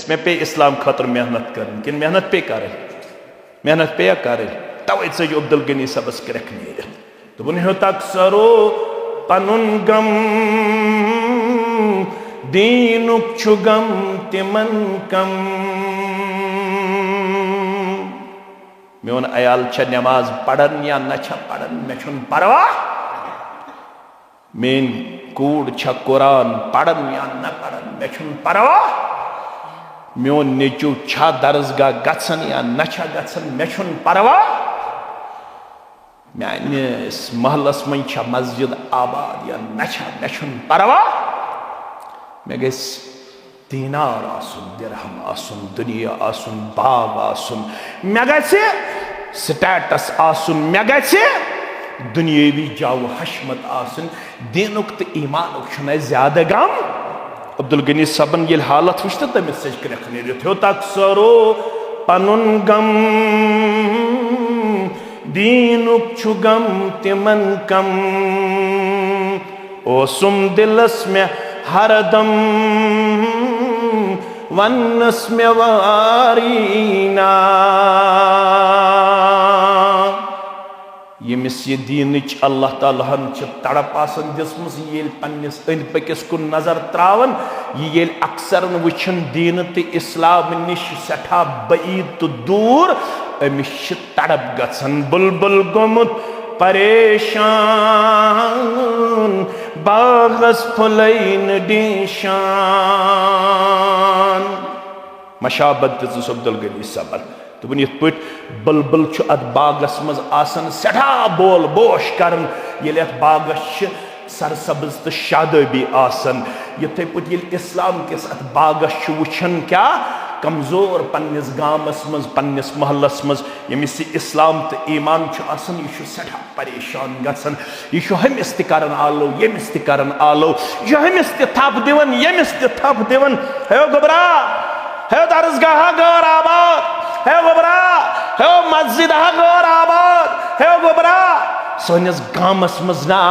मे पे इस्लाम खतर मेहनत कर कि मेहनत पे कर मेहनत पे कर तवे चज अब्दुल गनी सबस क्रख नीर दोपन हेत अक्सरो पनुन गम दीनुक छु गम तिमन कम मोन अयाल छ नमाज पढ़न या न छ पढ़न मे छुन परवाह मेन कूड़ छ कुरान पढ़न या न पढ़न मे छुन परवाह मोन नेचू छा दरसगाह गछन या न छ गछन मे छुन परवाह मानिस महलस मन छ मस्जिद आबाद या न छ मे छुन परवाह मे गस दीनार आसुन दिरहम आसुन दुनिया आसुन बाग आसुन मे गस स्टेटस आसुन मे गस दुनियावी जाव हशमत आसन दीनुक तो ईमानुक छुना ज्यादा गम अब्दुल गनी सबन ये हालत वुच तो तमिस सज क्रख नीरित हेत अक्सरो पनुन गम दीनुक छु गम तिमन कम ओसुम दिलस में हरदम वन्नस में वारीना यमिस ये दीनच अल्लाह ताला तड़प आसन दिसमस ये पन्निस अंद पकिस कुन नजर त्रावन ये अक्सर वुचन दीन तो इस्लाम निश सठा बईद तो दूर अमिस तड़प गसन बुलबुल गोमुत परेशान बागस फुलैन डिशान मशाबत दिस अब्दुल गनी सबन दोपन ये पे बुलबुल अत बागस मज आसन सठा बोल बोश कर ये बागस सरसब्ज तो शादबी आसन ये पे ये इस्लाम किस अत बागस वुचन क्या कमजोर पन्निस गामस मज पन्निस महलस मज यमिस इस्लाम तो ईमान आसन यह सठा परेशान गसन यह हमिस तन आलो यमिस तन आलो यह हमिस थप दिवन यमिस थप दिवन हे गोबरा हे दरसगाह गौर आबाद हे गोबरा हे मस्जिद गौर आबाद हे गोबरा सनिस गामस मज ना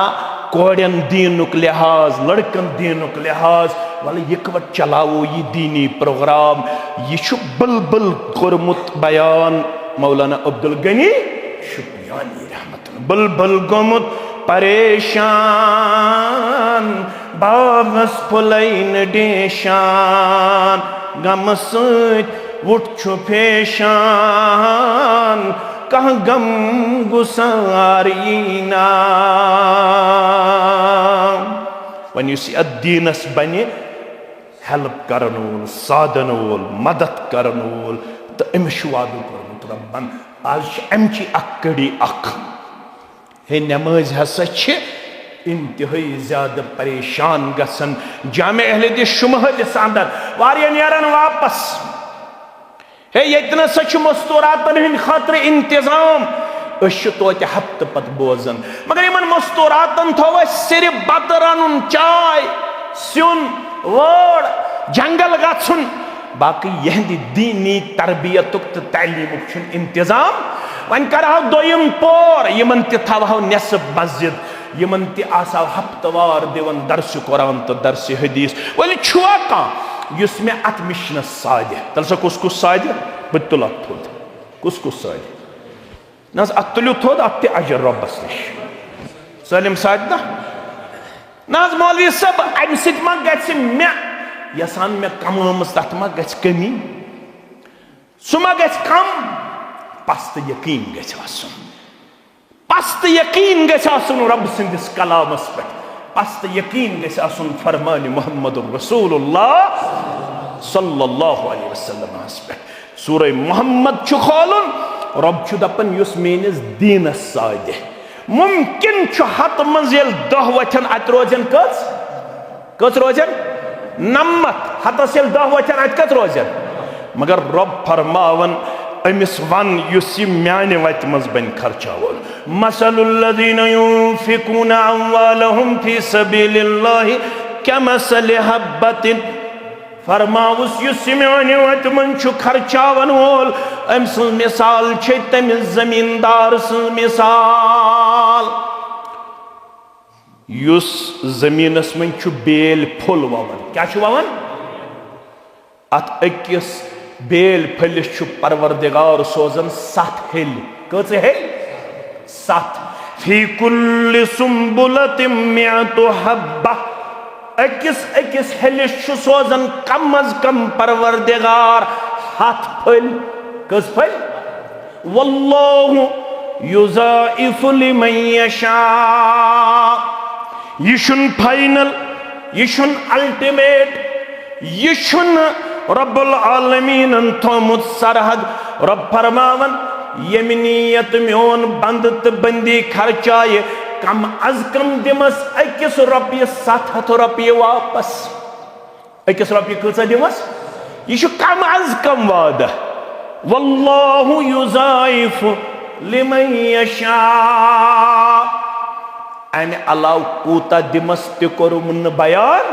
कोड़न दीनुक लिहाज लड़कन दीनुक लिहाज वाले यकवट चलावो ये दीनी प्रोग्राम यह बुलबुल कोरमुत बयान मौलाना अब्दुल गनी शुक्रियानी रहमत बुलबुल गोमुत परेशान बागस फुलैन डिशान गम सत वुट छु फेशान कह गम गुसारीना वन दीनस बने हेल्प करन वोल साधन वोल मदद करन वोल तो अमिस वादु कोरमुत रब्बन आज अमची कड़ी हे नमाज हसा इंतहाई ज्यादा परेशान गसन जामे अहले दिस शुमहलिस अंदर वारिया नेरन वापस हे ये सच मस्तूरातन हिंद खातिर इंतजाम तो हफ्त पत बोजन मगर इन मस्तूरातन थो सिर्फ बत रन चाय सुन वोड़ जंगल गन बाकी यहद दीनी तरबियत तो तालीमुक इंतजाम वन कर दोयम पोर यमन तवह नेसफ मस्जिद यमन तह हफ्तवार दिवन दर्स कुरान तो दर्स हदीस वल छुआ कह युस मे अत मिशनस साद तल सा कुस कुस साद बह तुल अत थोद कुस कुस साद ना अत तुलु थोद अत अजर रब्बस निश सलिम साद ना मौलवी सब अम मा ग मे यसान मे कम तथ मा ग कमी सह मा ग कम पस्त यकीन गसन पस्त यकीन गसन रब सिंदिस कलामस पे पस्त यकीन गसन फरमान मोहम्मद रसूलुल्लाह सल्लल्लाहु अलैहि वसल्लम पे सूरह मोहम्मद खोलन रब दपन युस मेनिस दीनस साद मुमकिन हत मज दह वचन अत रोजन कच रोजन नमत हतस 10 वचन अत कत रोजन मगर रब फरमावन अमिस वन युस म्याने वत मज बन खर्चावल मसलुल्लज़ीना युनफिकूना अम्वालहुम फी सबीलिल्लाहि कमसलि हब्बतिन फरमाउस युस म्याने वत मन छु खर्चावन वोल अम सं मिसाल छ तमिस जमींदार सं मिसाल युस जमीनस मन छु बेल फुल ववन क्या छु ववन अत अकिस बेल फलिस परवरदिगार सोजन 7 हेल कच हेल 7 फी कुल्लि सुम्बुलतिम मिअतु हब्बा अकिस हेलिस सोजन कम अज कम परवरदिगार 7 फल कस फल वल्लाहु युज़ाइफु लिमन यशा यह फाइनल यह अल्टीमेट यह रब्बुल आलमीन थोमुत सरहद रब फरमावन यमि नियत मोन बंद तो बंदी खर्चाए कम अज कम दिमस अकिस रुपये 700 रुपये वापस अकिस रुपये कसा दिमस यह कम अज कम वादा वल्लाहु युज़ाइफु लिमन यशा अमे अलाव कूता दिमस तुम बयान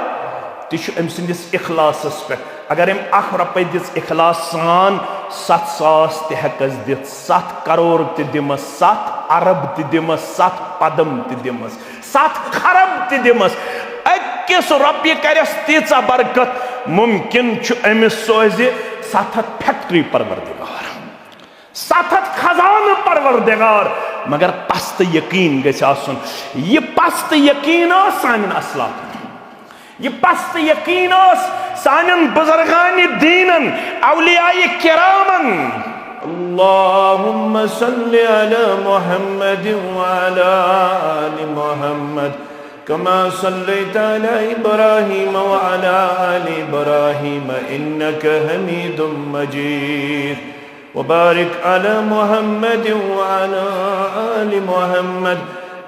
तह अम सिंदिस इखलासस पे अगर अम 1 रुपये दिस इखलास सान 7 सास तहकस दित 7 करोड़ दिमस 7 अरब दिमस 7 पदम दिमस 7 खरब दिमस अकिस रुपये करस तीचा बरकत मुमकिन अमिस सोज 7 फैक्ट्री परवरदिगार 7 खजान परवरदिगार मगर पस्त यकीन गसन यह पस्त यकीन सान असलाफ यह पस्त यकीन सान बुजुर्गान दीनन औलियाए किरामन अल्लाहुम्मा सल्लि अला मुहम्मद व अला आलि मुहम्मद कमा सल्लैता अला इब्राहीम व अला आलि इब्राहीम इन्नका हमीदुम मजीद वबारिक अला मुहम्मद व अला आलि मुहम्मद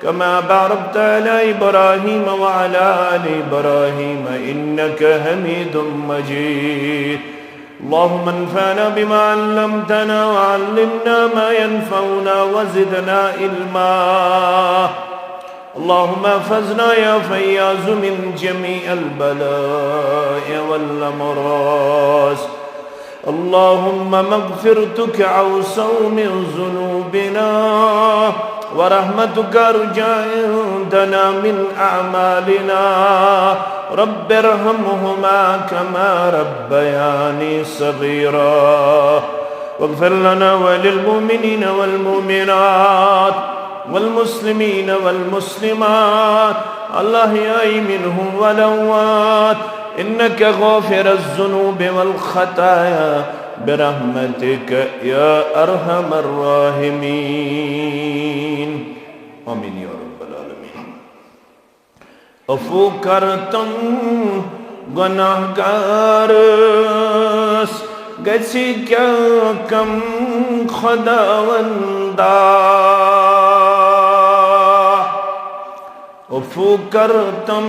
कमा बारकता अला इब्राहीम व अला आलि इब्राहीम इन्नका हमीदुम मजीद अल्लाहुम्मा अन्फअना बिमा अल्लमतना व अल्लिमना मा यनफउना व ज़िदना इल्मा अल्लाहुम्मा अहफ़ज़ना या फ़य्याज़ मिन जमीअल बला'i वल अमराज़ अल्लाहुम्मा मग़फ़िरतुका औसअ मिन ज़ुनूबिना व रहमतुका अर्जअ इंदना मिन अअमालिना रब्बिरहमहुमा कमा रब्बयानी सग़ीरा वग़फ़िर लना व लिलमुमिनीन वल मुमिनात वल मुस्लिमीन वल मुस्लिमात अल अहयाई मिनहुम वल अमवात इन्नका गाफ़िरुज़ ज़ुनूबि वल ख़ताया बिरहमतिका या अरहमर राहिमीन आमीन या रब्बल आलमीन। अफ़ू करतम गुनाहगारस गछि क्या कम खुदावंदा अफ़ू करतम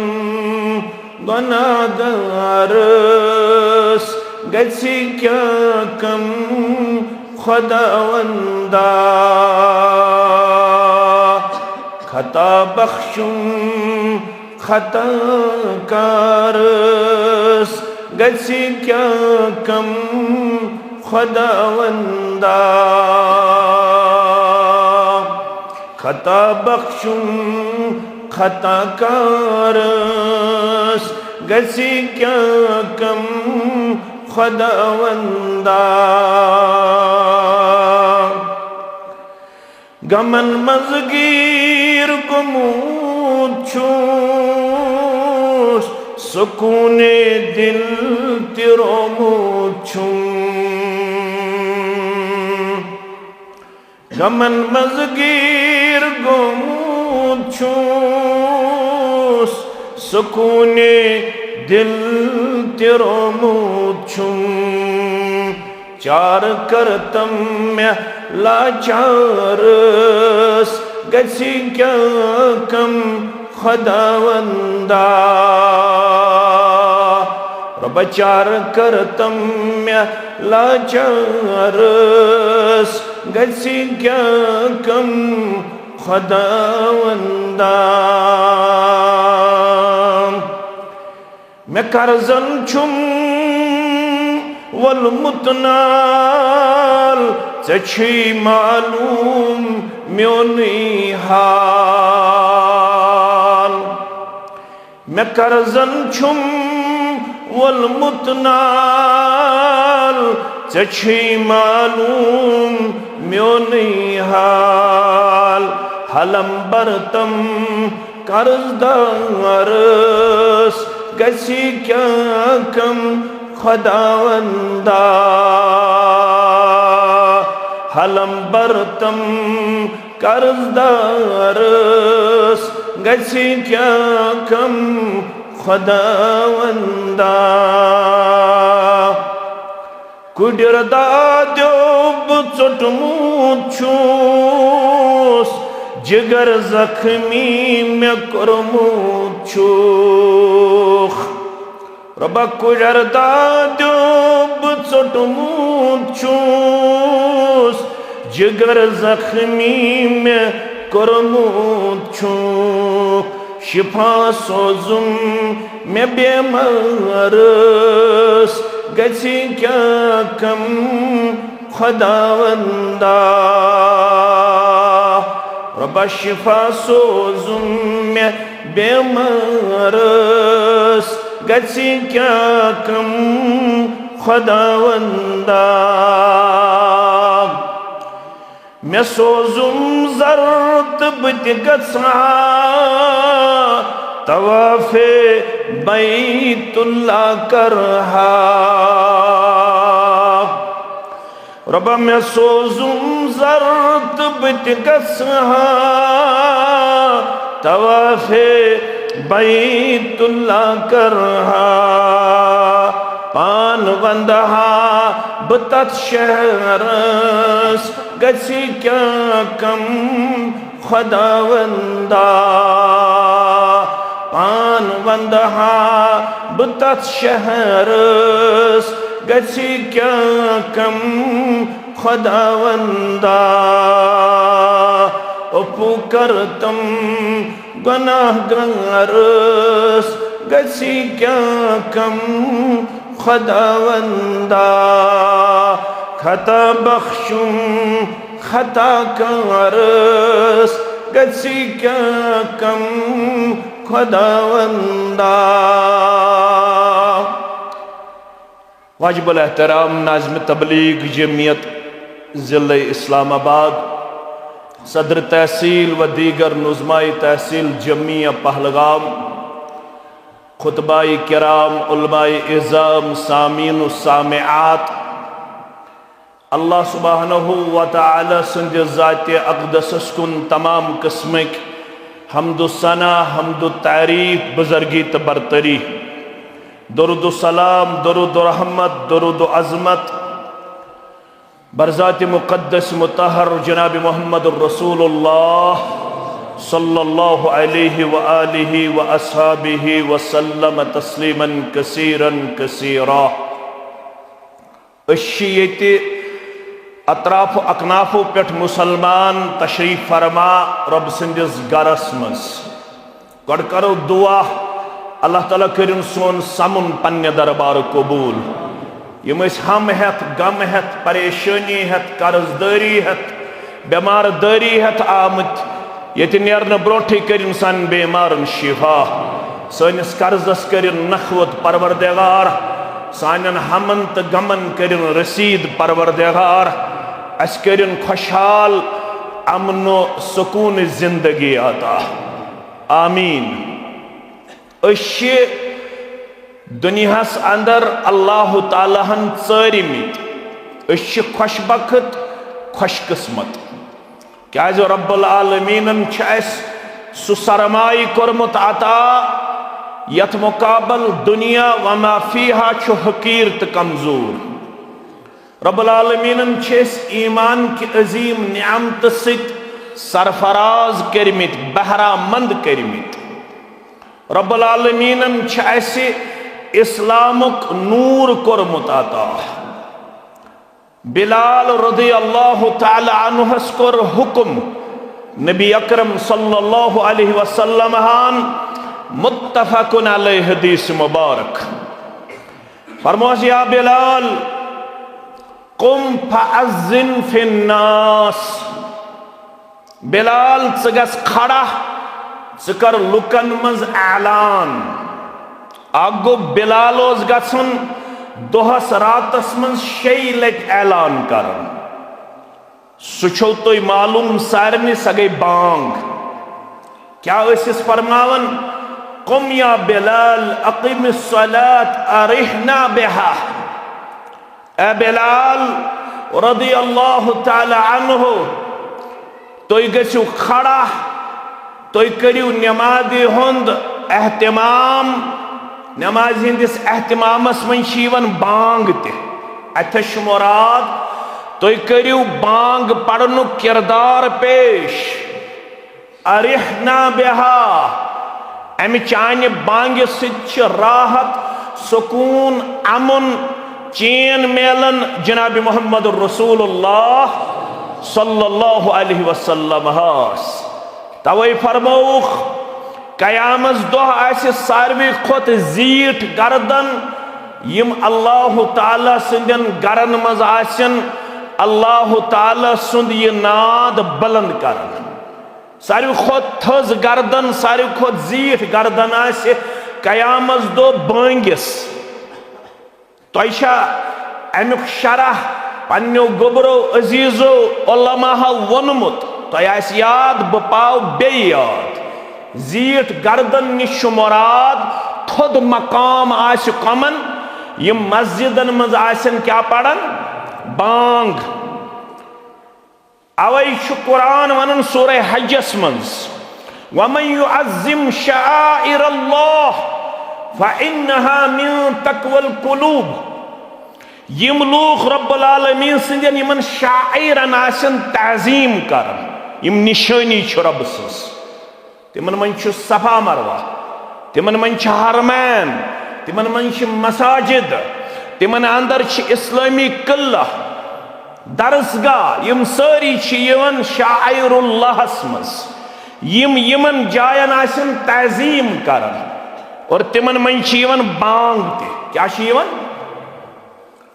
गुनाहगारस गछि क्या कम खुदावंदा खता बख्शुम खता कारस गछि क्या कम खुदावंदा खता बख्शुम खता कारस गछि क्या कम खुदावंदा गमन मज़गीर गुमूद छूस सुकूने दिल तिरोमूद छूं गमन मज़गीर गुमूद छूस सुकूने दिल तिरोमूद छूं चार करतम में लाचारस गछि क्या कम खुदावंदा रब चार करतम में लाचारस गछि क्या कम खुदावंदा मैं कर्जन छुम वल मुतनाल ची मालूम म्योनी हाल मैं कर्जन छुम वोलमुत नाल चे मालूम म्योनी हाल हलम बरतम कर्जदारस गसी क्या कम खुदावंदा हलम बरतम कर्जदारस गसी क्या कम खुदावंदा कुडर दाद्यो चुटमुछूस जिगर जख्मी में कुरमुछूख रबा कुडर दाद्यो चुटमुछूस जिगर जख्मी में कुरमुछूख शिफा सोजुम में बेमारस गसी क्या कम खुदावंदा रबा शिफा सोजुम में बेमारस गसी क्या कम खुदावंदा मैं सोजुम जरत बतगसा तवाफे बैतुल्लाह करहा रबा मैं सोजुम जरत बतगसा तवाफे बैतुल्लाह करहा पान वंदहा बतत शहरस गसी क्या कम खुदावंदा पान वंदहा बतत शहरस गसी क्या कम खुदावंदा अपू करतम गुनाहगारस गसी क्या कम खुदावंदा खता बख्शुम खता कारस गसी क्या कम खुदावंदा वाजिबुल एहतराम नाज़िम तबलीग जमियत ज़िले इस्लामाबाद सदर तहसील व दीगर नुज़माई तहसील जमिया पहलगाम खुतबाई किराम उलमाए इज़ाम सामीन सामिआत अल्लाह सुब्हानहू व तआला संद ज़ाते अक़दस कुन तमाम किस्मिक हम्दु सना हम्दु तारीफ बुज़ुर्गी त बरतरी दरुद सलाम दरुद रहमत दरुद अज़मत बरज़ात मुक़द्दस मुतहर जनाब मोहम्मद रसूलुल्लाह सल्लल्लाहु अलैहि व आलिहि व अस्हाबिहि व सल्लम तस्लीमन कसीरन कसीरा अश्शियते अतराफ अकनाफो पेट मुसलमान तशरीफ फरमा रब सिंदिस गरस मज गड करो दुआ अल्लाह ताला करिन सोन समुन पन्ने दरबार कबूल यम हम हेत गम हेत परेशानी हेत कर्जदारी हेत बेमार दारी हेत आमत ये नेरन ब्रोठे करिन सान बेमारन शिफा सनिस कर्जस करिन नखवत परवरदिगार सानन हमन त गमन करिन रसीद परवरदिगार अस करिन खुशहाल अमनो सुकून जिंदगी आता आमीन। दुनियास अंदर अल्लाह तालाहन चरिमित खुशबखत खुशकिस्मत क्या रब्बुल आलमीनन सु सरमाई कोरमुत अता यथ मुकाबल दुनिया वमा फीहा छु हकीर त कमजोर रब्बुल आलमीनन ईमान की अजीम नियामत सित सरफराज करमित बहरामंद करमित रब्बुल आलमीनन इस्लामुक नूर कोरमुत अता बिलाल रज़ियल्लाहु तआला अन्हुस कोर हुक्म नबी अकरम सल्लल्लाहु अलैहि वसल्लम हान मुत्तफकुन अलैहि हदीस मुबारक फरमास या बिलाल कुम फअज़्ज़िन फिन्नास बिलाल च गस खड़ा च कर लुकन मज ऐलान अगो बिलाल गसन दोहस रातस मन 6 लट ऐलान कर सो तुम मालूम सारे स गई बांग क्या फरमावन कुम या बिलाल अकीम सलात अरिहना बिहा ए बिलाल रदी अल्लाह ताला अन्हु तुम गो खड़ा तुम करू नमाज हुंद एहतमाम नमाज हिंदिस एहतमामस मन बांग तथ मुराद तुम करू बांग पढ़नु किरदार पेश अरिहना बिहा अमि चान बांग सह राहत सुकून अमुन चैन मेलन जनाब मोहम्मद रसूलुल्लाह सल्लल्लाहु अलैहि वसल्लम तवे फरमौख कयामस दोह आसि सारवी खोत जीठ गर्दन यम अल्लाह ताला सुंदन गरन मज आसन अल्लाह ताला सुंद ये नाद बुलंद करन सारवी खोत थज गर्दन सारवी खोत जीठ गर्दन आसि कयामस दो बांगिस तोशा अमुक शरह पन्नो गोबरो अजीजो उलमा वोनमुत तोह याद बह पाव बे याद जीठ गर्दन निश मुराद थोद मकाम आस कमन यम मस्जिदन मज आसन क्या पढ़न बांग अवै कुरान वनन सूरह हजस मज वमन युअज्जिम शआइर अल्लाह फइन्नहा मिन तक़वल कुलूब यम लूख रब्बुल आलमीन सिंदन यमन शाइरन आसन ताजीम करन यम निशानी छ रब सस तिमन मन छ सफा मरवा तिमन मन छ हरमैन तिमन मन छ मसाजिद तिमन अंदर छ इस्लामी किला दरसगाह यम सारी छ यवन शाइरुल्लाहस मस यम यमन जायन आसन ताजीम करन और तिमन मन छ यवन बांग ते क्या छ यवन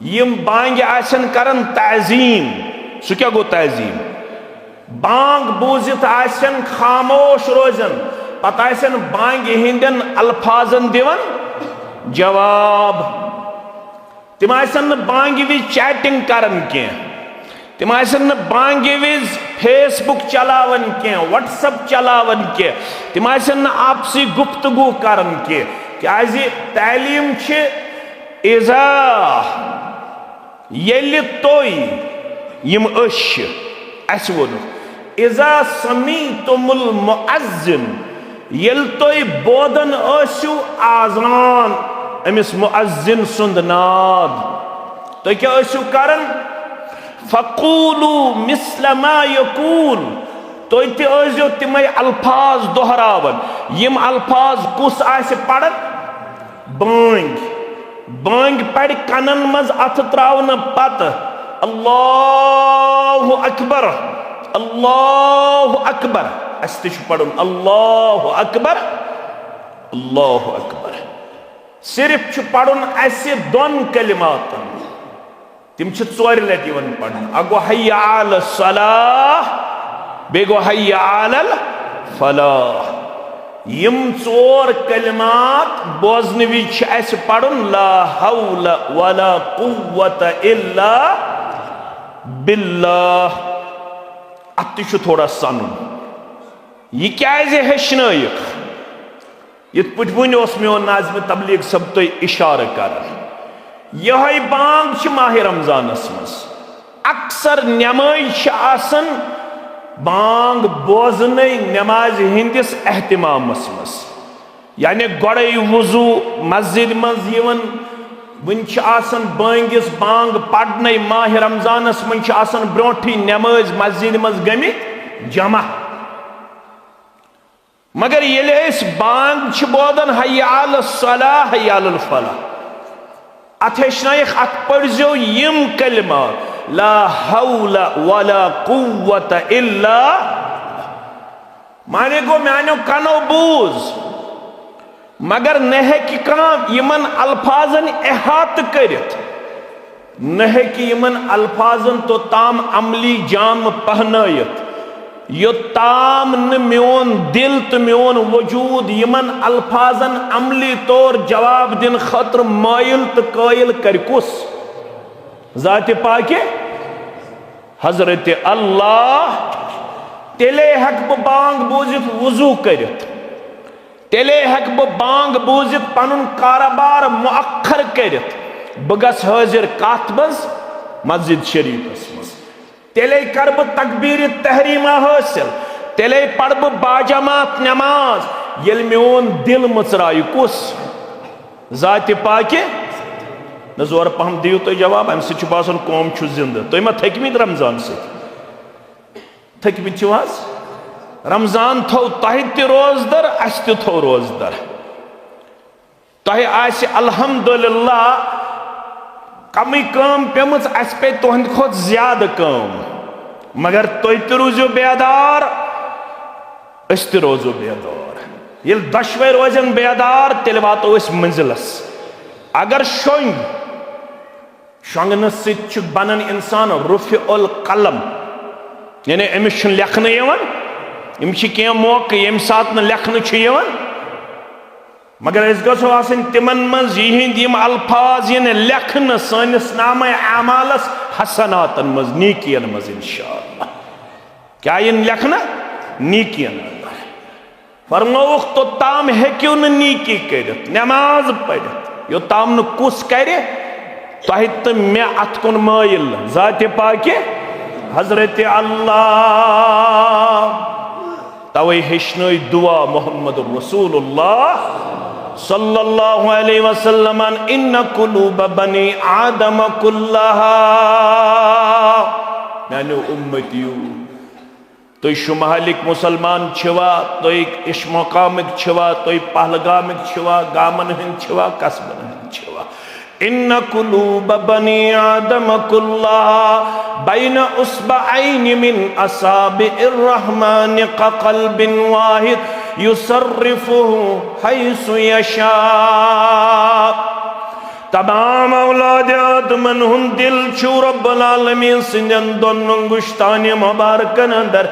यम बांग आसन करन ताजीम सु क्या गो ताजीम बांग बूजित आसन खामोश रोजन पता आसन बांग हिंदन अल्फाजन दिवन जवाब तिम आसन बांग विज चैटिंग करन के तिम आसन बांग विज फेसबुक चलावन के व्हाट्सएप चलावन के तिम आसन आपसी गुफ्तगू करन के क्या तालीम छ इजा येल तोय यम अस वो इजा समीतुमुल मुअज्जिन येल तोय बोदन असु आजान अमिस मुअज्जिन सुंद नाद तो क्या असु करन फकूलू मिस्ल मा यकूल तो ते असो तिमै अल्फाज दोहरावन यम अल्फाज कुस आसे पढ़न बांग बांग पढ़ कनन मज अथ त्रावन पत अल्लाहु अकबर अस ते पढ़न अल्लाहु अकबर सिर्फ छु पढ़न असे दोन कलिमातन तिम छु 4 लटि वन पढ़न अगो हय्या अल सलाह बेगो हय्या अल फलाह यम 4 कलिमात बोजन विच अस पढ़न ला हौला वला कुव्वता इल्ला बिल्लाह अत थोड़ा सन यह क्या हेचनक इत पे मोन नाज़िम तबलीग सब तुम इशार कर यह बांग माह रमजानस मज अक्सर नमाज बांग बोजन नमाज हिंदिस एहतमामस मज यानी गोड़े वजू मस्जिद मज वन बांगिस बांग पढ़न माह रमजानस मज ब्रोठी नमाज मस्जिद मज गमित जमा मगर ये बांग बोदन हय्या अल सलाह हय्या अल फलाह अत हेचनाइक अत पढ़ो यम कलिमा ला हौला वला कुव्वता इल्ला माने गो मानो कनो बूज मगर न यमन अल्फाजन एहात करित न यमन अल्फाजन तो ताम अमली जाम पहनायत योताम न म्योन दिल तो म्योन वजूद यमन अल्फाजन अमली तौर जवाब दिन खतर मायल तो कायल करकुस जाते पाके हजरत अल्लाह तेले हक बह बांग बूजित वजू करित तेले हक बह बांग बूजित पनुन कारोबार मुअख्खर करित बगस हाजिर कत मज मस्जिद शरीफस मज तेले कर बह तकबीर तहरीमा हासिल तेले पढ़ बह बाजमात नमाज येल म्योन दिल मचराय कुस जाते पाके न जोर पहम दियो तो जवाब अम सह बासान कौम जिंद तुम मा थकमित रमजान थकमित रमजान थो तह त रोजदर अस त थो रोजदर तह आस अल्हम्दुलिल्लाह कमी कम पेमच अस पे तुहंद खोत ज्यादा कम मगर तुह त रोजो बेदार अस त रोजो बेदार ये दशवे रोजन बेदार तेल वातो अस मंजिलस अगर शोंग शोंगन सत बनन इंसान रुफ़िउल कलम यानी अमिस लेखन यम कह मौक ये सात लेखन मगर गो तिमन मज यिंद अल्फाज इन लेखन सनिस नाम आमालस हसनातन मज नीकियन मज इंशाअल्लाह क्या इन लेखन नीकियन फरमौख तो ताम हेक्यू न नीकी कर नमाज पढ़ योताम न कुस कर तह तो मे अत कुन मायल जाते पाके हजरत अल्लाह तवे हेचन दुआ मोहम्मद रसूलुल्लाह सल्लल्लाहु अलैहि वसल्लम इन्न कुलूब बनी आदम कुल्लहा मैंने उम्मतियों तुम शुमालिक मुसलमान छवा तुम इश मकामिक छवा तुम पहलगामिक छवा गामन हिंद छवा कस्बन हिंद छवा इन्न कुलूब बनी आदम कुल्लहा बैन उसबअैन मिन असाबिइर रहमान का क़ल्बिन वाहिद युसर्रिफुहु हैसु यशा तमाम औलाद आदमन हुन दिल छु रब्बुल आलमीन सिंदन दोन अंगुश्तान मुबारकन अंदर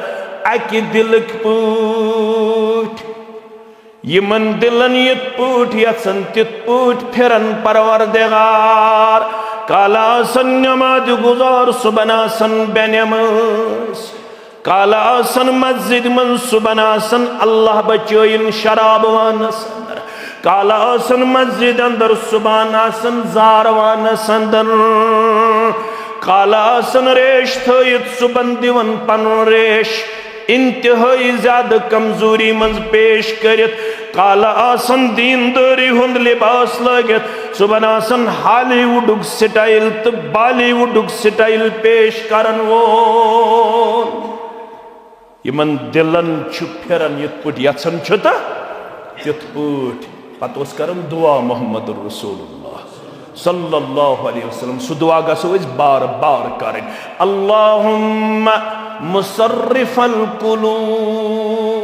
अकि दिलक पूठ यमन दिलन यत पूठ यसन तित पूठ फिरन परवरदिगार काला सन नमाज गुजार सुबनासन बेनमाज काला सन मस्जिद मन सुबनासन अल्लाह बचोइन शराब वानस अंदर काला सन मस्जिद अंदर सुबनासन जार वानस अंदर काला सन रेश थयत सुबन दिवन पन रेश इंतहाई ज्यादा कमजोरी मज पेश करित काला आसन दीनदारी हुंद लिबास लगित सुबह आसन हॉलीवुड स्टाइल तो बॉलीवुड स्टाइल पेश करन वोल यमन दिलन फिरन यत पुट यसन तित पुट पत करन दुआ मोहम्मद रसूलुल्लाह सल्लल्लाहु अलैहि वसल्लम सु दुआ गसो बार बार करें अल्लाहुम्मा मुसर्रिफल कुलूब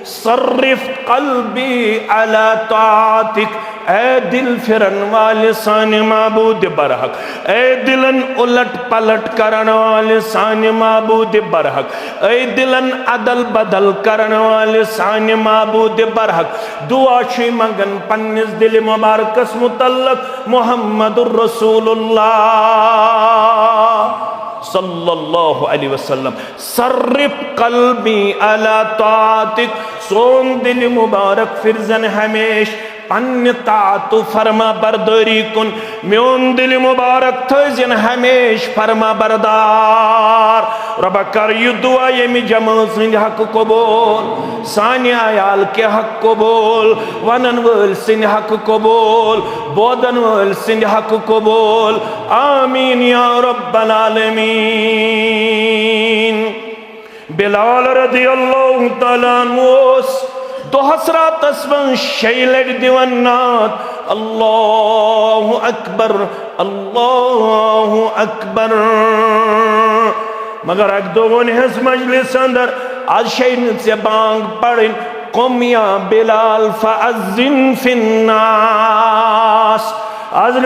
सर्रिफ कल्बी अला तातिक ए दिल फिरन वाले सान माबूद बरहक ए दिलन उलट पलट करन वाले सान माबूद बरहक ए दिलन अदल बदल करन वाले सान माबूद बरहक दुआ छी मंगन पन्निस दिल मुबारकस मुतल्लक मुहम्मदुर रसूलुल्लाह सल्लल्लाहु अलैहि वसल्लम सर्रिफ कल्बी अला तातिक सोन दिल मुबारक फिरजन हमेश पन्न तातु फरमा बरदारी कुन म्योन दिल मुबारक थजन हमेश फरमा बरदार रब कर यु दुआ यमि जमा सिंध हक कबूल सानि आयाल के हक कबूल वनन वल सिंध हक कबूल बोदन वल सिंध हक कबूल आमीन या रब्बल आलमीन बिलाल रज़ियल्लाहु तआला अन्हु दोहसरा तस्वन शैलट दिवन नात अल्लाहु अकबर मगर अक दोन हस मजलिस अंदर आज शैन से बांग पढ़न कुम या बिलाल फअज़्ज़िन फिन्नास आज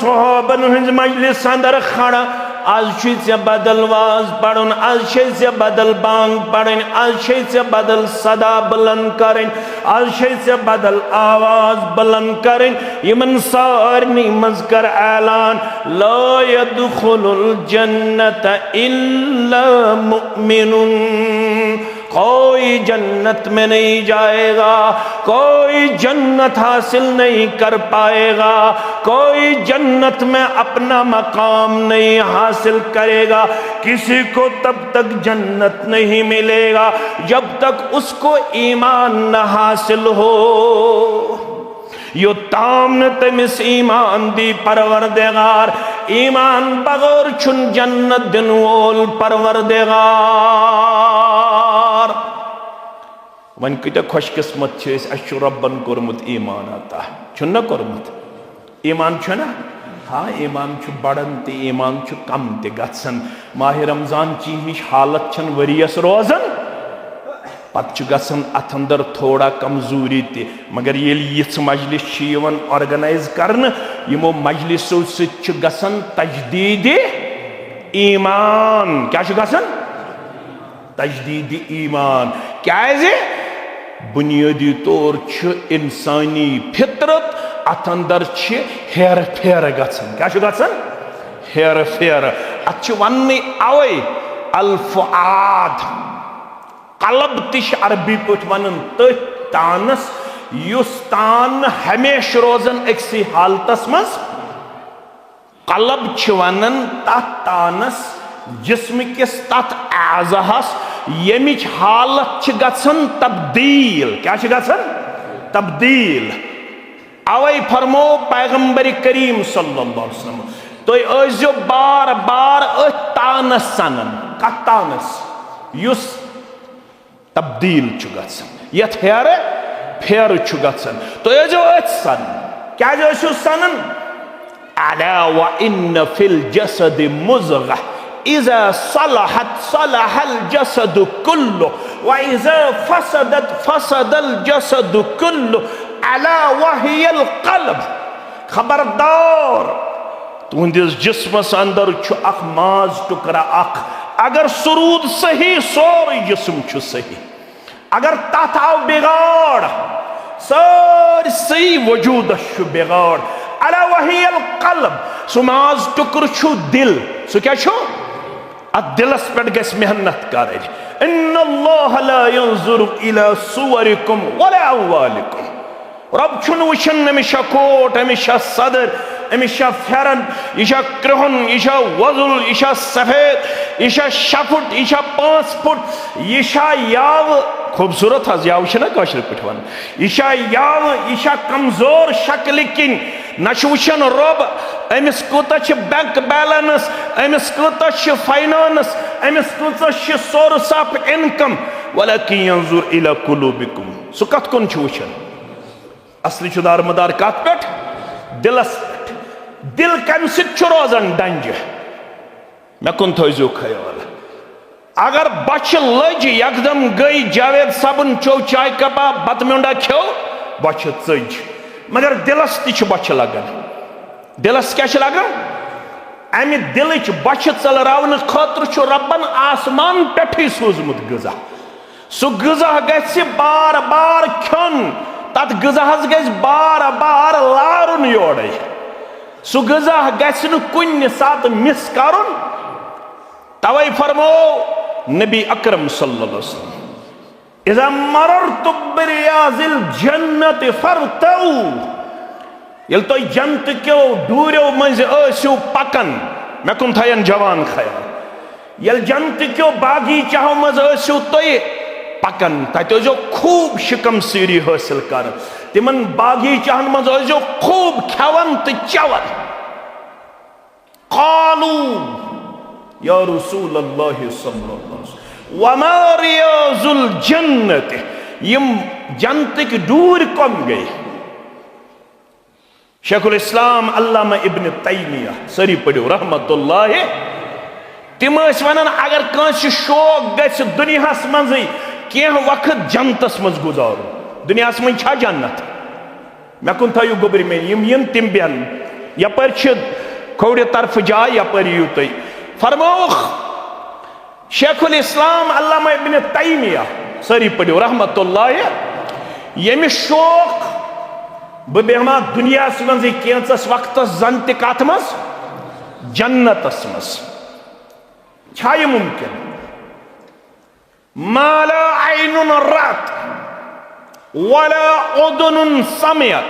सहाबन हज मजलिस अंदर खड़ा आज बदल वाज पढ़न, आज बदल बांग पढ़न, आज बदल सदा बुलंद करें, आज बदल आवाज बुलंद करें। यमन सारनी मज कर ऐलान, ला यदखुलुल जन्नत इल्ला मुमिनुन, कोई जन्नत में नहीं जाएगा, कोई जन्नत हासिल नहीं कर पाएगा, कोई जन्नत में अपना मकाम नहीं हासिल करेगा। किसी को तब तक जन्नत नहीं मिलेगा जब तक उसको ईमान न हासिल हो। यो ताम न तमिस ईमान दी परवरदिगार, ईमान बगैर छुन जन्नत दिन वोल परवरदिगार। वन कत खुशकिस्मत रब्बन कोरमुत ईमान आता छुन कोरमुत ईमान छुना। हाँ ईमान छु बड़न ते ईमान छु कम ते गसन। माह रमजान ची हिश हालत छन वरियस रोजन, पत गसन अथ अंदर थोड़ा कमजोरी ते, मगर ये मजलिस ऑर्गेनाइज करन, यमो मजलिसो सत गसन तजदीद ईमान। क्या गसन? तजदीद ईमान। क्या बुनियादी तौर इंसानी फितरत अथ अंदर हेर फेर गसन। क्या गसन? हेर फेर। अत वन अवे अल फुआद, कलब तिश अरबी पे वन तथ तानस युस तान हमेश रोजन अक्सी हालतस मज। कलब वनन तथ तानस जिस्म किस तथ आज़हस यमिच हालत गसन तब्दील। क्या गसन? तब्दील। अवै फरमो पैगंबर करीम सल्लल्लाहु अलैहि वसल्लम, तो जो बार बार तानस सनन। कत तानस? युस तब्दील गसन, यथ हेर फेर गसन। तो जो सन क्या जो सनन? अला व इन्न फिल जसद मुज़ग़ह इज़ा सलहत सलहल जसद कुल्लु व इज़ा फसदत फसदल जसद कुल्लु अला वहियल क़ल्ब। खबरदार, तुंदिस जिस्मस अंदर अख माज टुकरा अख, अगर सुरूद सही सोर जिस्म छु सही। अगर तथ आव बिगाड़ सर सही वजूद बिगाड़। अला वहियल क़ल्ब, सु माज टुकर छु दिल। सु क्या छु? दिलस पे गस मेहनत कर। इन्नल्लाह ला यंजुरु इला सुवरिकुम वला अम्वालिकुम। रब छुन वुचन अमिशा कोट, अमिशा सदर, अमिशा फेरन, इशा क्रोहन, इशा वजुल, इशा सफेद, इशा शफुट, इशा 5 फुट, इशा याव खूबसूरत हज याव ना कशर पे वन। इशा याव, इशा कमजोर शक्ल किन नशुशन रब अमिस कोता बैंक बैलेंस, अमिस कोता फाइनांस, अमिस कोता सोर्स ऑफ इनकम। वलाकिन यंजुर इला कुलूबिकुम, सु कत कुन वुचन? असली दार मदार कत पे? दिलस पे। दिल कम सत रोजान डंज? मे कुन थो ख्याल। अगर बच लज एकदम गई जावेद सबन चो चाय कपा बत म्योंडा खो बच चज, मगर दिलस ती बच लगन। दिलस क्या लगन? अमि दिल बच चलरावन खतर रब्बन आसमान पे सोजमुत गजा। सु गजा गि बार बार खन, तथ गजाहस गज बार बार लारुन योड़े। सु गजा गि कुन सात मिस करुन। तवै फरमो नबी अकरम सल्लल्लाहु अलैहि वसल्लम, इज़ा मररतु बिरियाज़िल जन्नत फरतऊ, ये तो जन्नत क्यों दूरियों मज ऐसु पकन। मैं कुन थायन जवान ख्याल, ये जन्नत क्यों बागीचाओं मज ऐसु तो पकन, तो जो खूब शिकम सीरी हासिल कर, तिमन बागीचान मज जो खूब खवन तो चवन। कालू या रसूलल्लाह सल्लल्लाहु अलैहि वसल्लम वमा रियाजुल जन्नत, यम जन्नत की दूर कम गई। शेखुल इस्लाम अल्लामा इब्न तैमिया सरी पढ़ो रहमतुल्लाह, तिम वन अगर कंस शौक गस दुनियास मज कह वक्त जन्नतस मज गुजार, दुनियास मज छा जन्नत? मे कुन थो गोबर में यम तिम बेन यपर खोड़ तरफ जाए, यपर यू तुम फरमौख शेखुल इस्लाम अल्लामा इब्न तैमिया सारी पढ़ो रहमतुल्लाह यमिस शौक बह बेहमा दुनिया मज कैंचस वक्त जन तथ मज जन्नतस मज छा यह मुमकिन माला ऐनुन रात वला उदुनुन समियत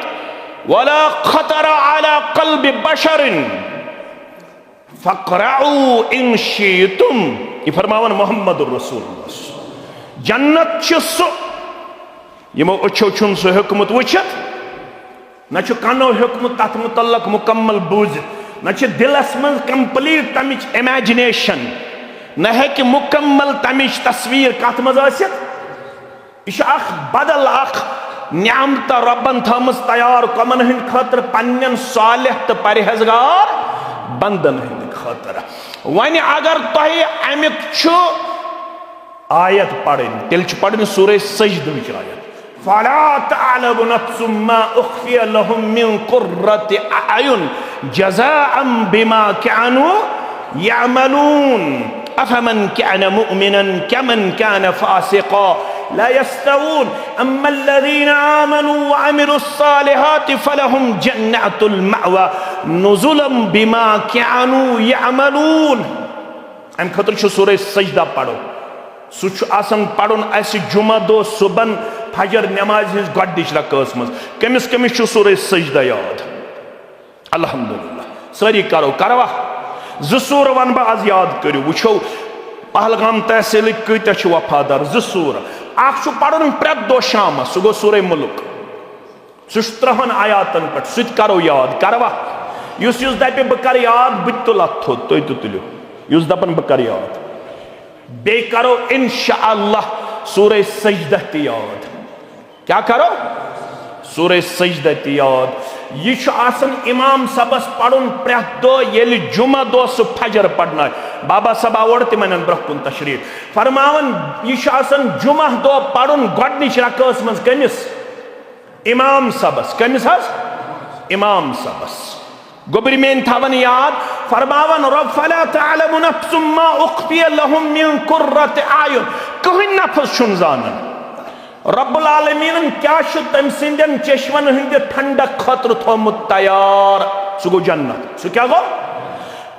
वला खतरा अला कल्बि बशरिन फक़राउ इन शीतुम। ये फरमावन मोहम्मद रसूलुल्लाह जन्नत सु यमो अच्छो छुन सो हुकमत वुचित न कनो हुकमत तथ मुतल्लक मुकम्मल बूझित न दिलस मज कंप्लीट तमिच इमेजिनेशन न है कि मुकम्मल तमिच तस्वीर कथ मज यह बदल न्यामत रबन थमज तैयार कमन हंद खतर पन्न सालिह तो परहेजगार बंदन हंद खतर। वन अगर तुह अमुक आयत पढ़न तेल पढ़न सूरह सजदह आयत फला तअलमु नफ्सुम मा उख्फिय लहुम मिन कुर्रति अयुन जज़ाअन बिमा कानू यअमलून अफमन कान मुमिनन कमन कान फासिका ला यस्तवून अम्मल्लज़ीना आमनू व अमिलुस्सालिहाति फलहुम जन्नतुल मअवा नुज़ुलन बिमा कानू यअमलून। अम खतर छु सूरह सजदा पढ़ो सह आसन पढ़ुन अस जुमा दो सुबन फजर नमाज हिंस गॉडिश रकात मज कमिस कमिस छु सूरह सजदा याद अल्हम्दुलिल्लाह सारी करो करवा ज सूर वन बह आज याद करो वुछो पहलगाम तहसील कत वफादार ज सूर अख पढ़ुन प्रेत दो शाम सह गो सूरह मुल्क सह 3 आयातन पे सह करो याद करवा युस दपे बह कर याद बह तुल अथ थोद तुम तुलियो युस दपन बह कर याद बे करो इंशाअल्लाह सूरह सजदा ते याद क्या करो सूरह सजदा ते याद यह आसन इमाम सबस पढ़ुन प्रेत दो ये जुमा दो सह फजर पढ़ना बाबा सब और तिमन ब्रोह कुन तशरीफ फरमावन यह आसन जुमा दो पढ़ुन गॉडनिश रकात मज कमिस इमाम सबस कमिस हज इमाम सबस गोबरी मेन थावन याद फरमावन रब फला तअलमु नफ्सुम मा उख्फिय लहुम मिन कुर्रति आयुन कहीं नफ्स छुन जानन रब्बुल आलमीन क्या तम सिंदन चश्मन हंद ठंडक खतर थोमुत तैयार सह गो जन्नत सह क्या गो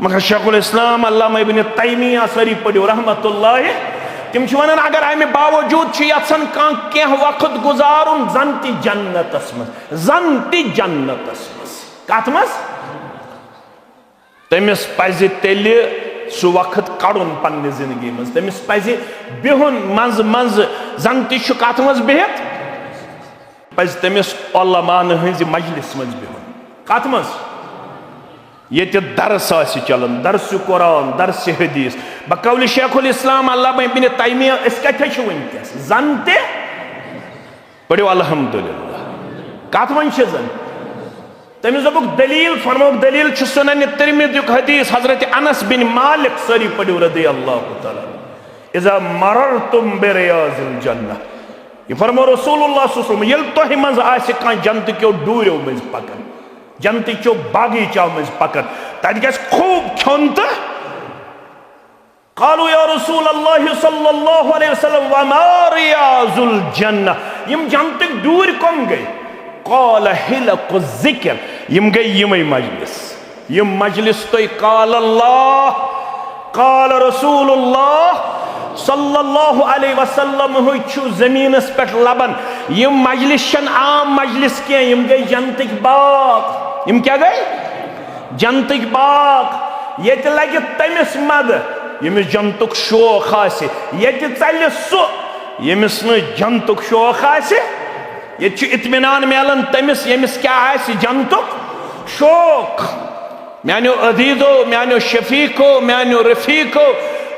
मगर शेखुल इस्लाम अल्लामा इब्न तैमिया सारी पढ़ो रहमतुल्लाह तिम वन अगर अमे बावजूद यन कह वक्त गुजारुन जन ति जन्नतस मज कत मज तमिस पज तेल सह वक्त कड़ुन पन्ने जिंदगी मज तमिस पज बिहुन मज मज जन तह कत मज बिहित पज तमिस उलमान हंज मजलिस मज बिहुन कत मज ये दरस चलन दरस कुरान दरस हदीस बकौल शेखुल इस्लाम अल्लामा इब्न तैमिया कत वनकस जन ते पढ़ो अल्हम्दुलिल्लाह कत वन जन तमिस दोपुक दलील फरमोक दलील सुनन तिरमिज़ी हदीस हजरत अनस बिन मालिक सारी पढ़ो रज़ियल्लाहु तआला इज़ा मररतुम बिरियाज़िल जन्नह ये फरमो रसूलुल्लाह सल्लल्लाहु अलैहि वसल्लम तुह मज आसि कह जन्नत क्यों डूरो मज पकन जन्नत चो बागीचा मज पकन तत गस खूब खन तो क़ालू या रसूलल्लाह सल्लल्लाहु अलैहि वसल्लम व मा रियाज़ुल जन्नह यम जन्नत दूर कम गई क़ाल हिलक़ु ज़िक्र यम गई यमई मजलिस यम मजलिस तो क़ाल अल्लाह क़ाल रसूलुल्लाह सल्लल्लाहु अलैहि वसल्लम हुई जमीनस पे लबन यम मजलिस आम मजलिस क्या यम गई जन्नत बाग यम क्या गई जन्नत बाग ये लगे तमिस मद यमिस जन्नत शौक आसे ये चल सह यमिस न जन्नत शौक आसे ये इत्मीनान मिलान तमिस यमिस क्या आसे जन्नत शौक म्यानो अजीजो म्यानो शफीको म्यानो रफीको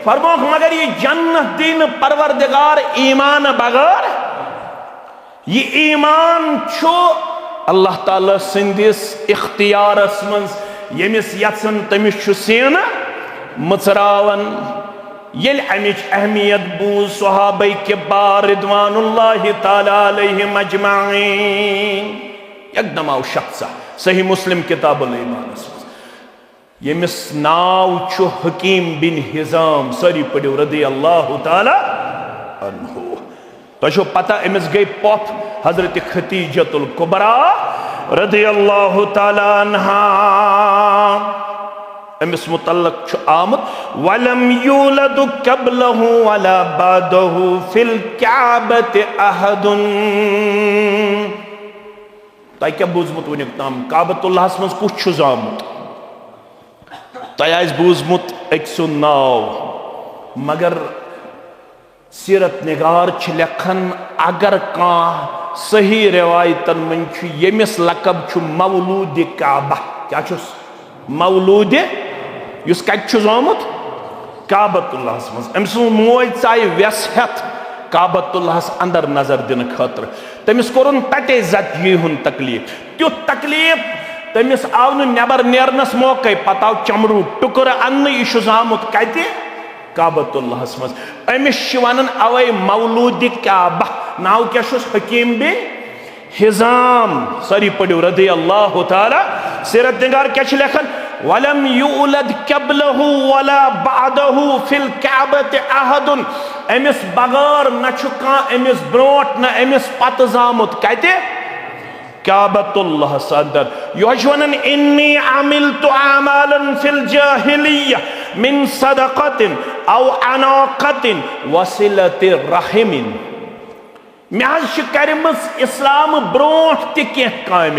फरमोक मगर ये जन्नत दीन परवरदिगार ईमान बगैर ये ईमान छो अल्लाह ताला सिंदिस इख्तियारस मज यमिस यत्सन तमिस छु सीन मचरावन ये अमिच अहमियत बूज सहाबाए किबार रिदवानुल्लाहि ताला अलैहिम अजमाइन एकदम आओ शख्सा सही मुस्लिम किताबुल ईमान यमिस नाव छु हकीम बिन हिजाम सारी पढ़ो रदी अल्लाह ताला अन्हु। तो पता अमिस गई पॉप हजरत खतीजतुल कुबरा रदी अल्लाह ताला अन्हा। अमिस मुतल्लक छु आमद वलम यूलदु कबलहु वला बादहु फिल काबति अहदुन। तय क्या बूजमुत वनिक ताम काबतुल्लाहस मज कुछ छु जामुत तय आइस बूजमुत एक सुन नाव मगर सीरत निगार छ लेखन अगर का सही रिवायतन मन छु यमिस लकब छु मौलूद काबा। क्या छुस मौलूद युस कत छु जामुत काबतुल्लाहस मज। अम सुन मोज चाय व्यस हेत काबतुल्लाहस अंदर नजर दिन खतर तमिस कोरुन तटे जत हुन तकलीफ त्युत तकलीफ तमिस आव नबर नेरनस मौके पत आव चमरू टुकर अन्न यह जामुत कति काबतुल्लाहस मज। अमिस वन अवै मौलूद काबा नाव क्या हकीम बिन हिजाम सारी पढ़ो रदी अल्लाह ताला। सीरत निगार क्या लेखन वलम यूलद कबलहु वला बादहु फिल काबति अहदुन। अमिस बगैर न अमिस ब्रोट न अमिस पत जामुत कति काबतुल्लाहस अंदर। यह वन इन्नी अमिलतु अमालन फिल जाहिलिय्या मिन सदक़तिन औ अनाक़तिन वसिलति रहिमिन। मे कर्मस इस्लाम ब्रोट तह काम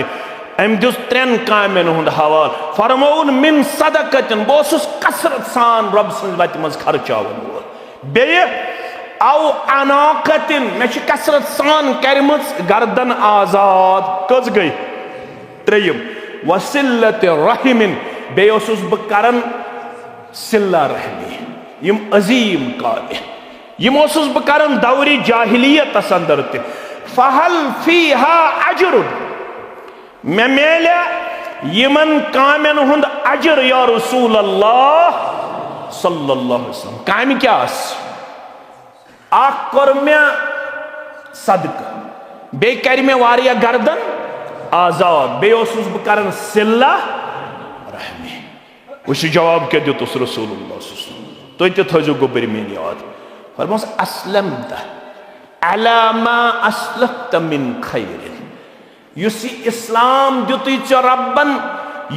अम दिस त्रेन कामन हुंद हवाल फरमौन मिन सदक़तिन बह कसरत सान रब सन्द वत मज खर्चावन वोल बे औ अनाक़तिन मे कसरत सान कर्मस गर्दन आजाद कज गई त्रेयम वसिलत रहिमिन बे बह करन सिल्ला रहमी यम अजीम काम यम बह करन दौरी जाहिलियत अंदर त फहल फीहा अजरुन मे मेले यमन कामन हुंद अजर या रसूल अल्लाह सल्लल्लाहु अलैहि वसल्लम। काम क्या कर मे सदक बे कर मे वारिया गर्दन आजाद बे बह करन सिल्ला रहमी। वह जवाब क्या दितुस रसूलुल्लाह तुम तो थो गोबर मेन याद फरमोस अस्लमत अला मा अस्लफ्त मिन खैरिन। युस इस्लाम दितुई चे रब्बन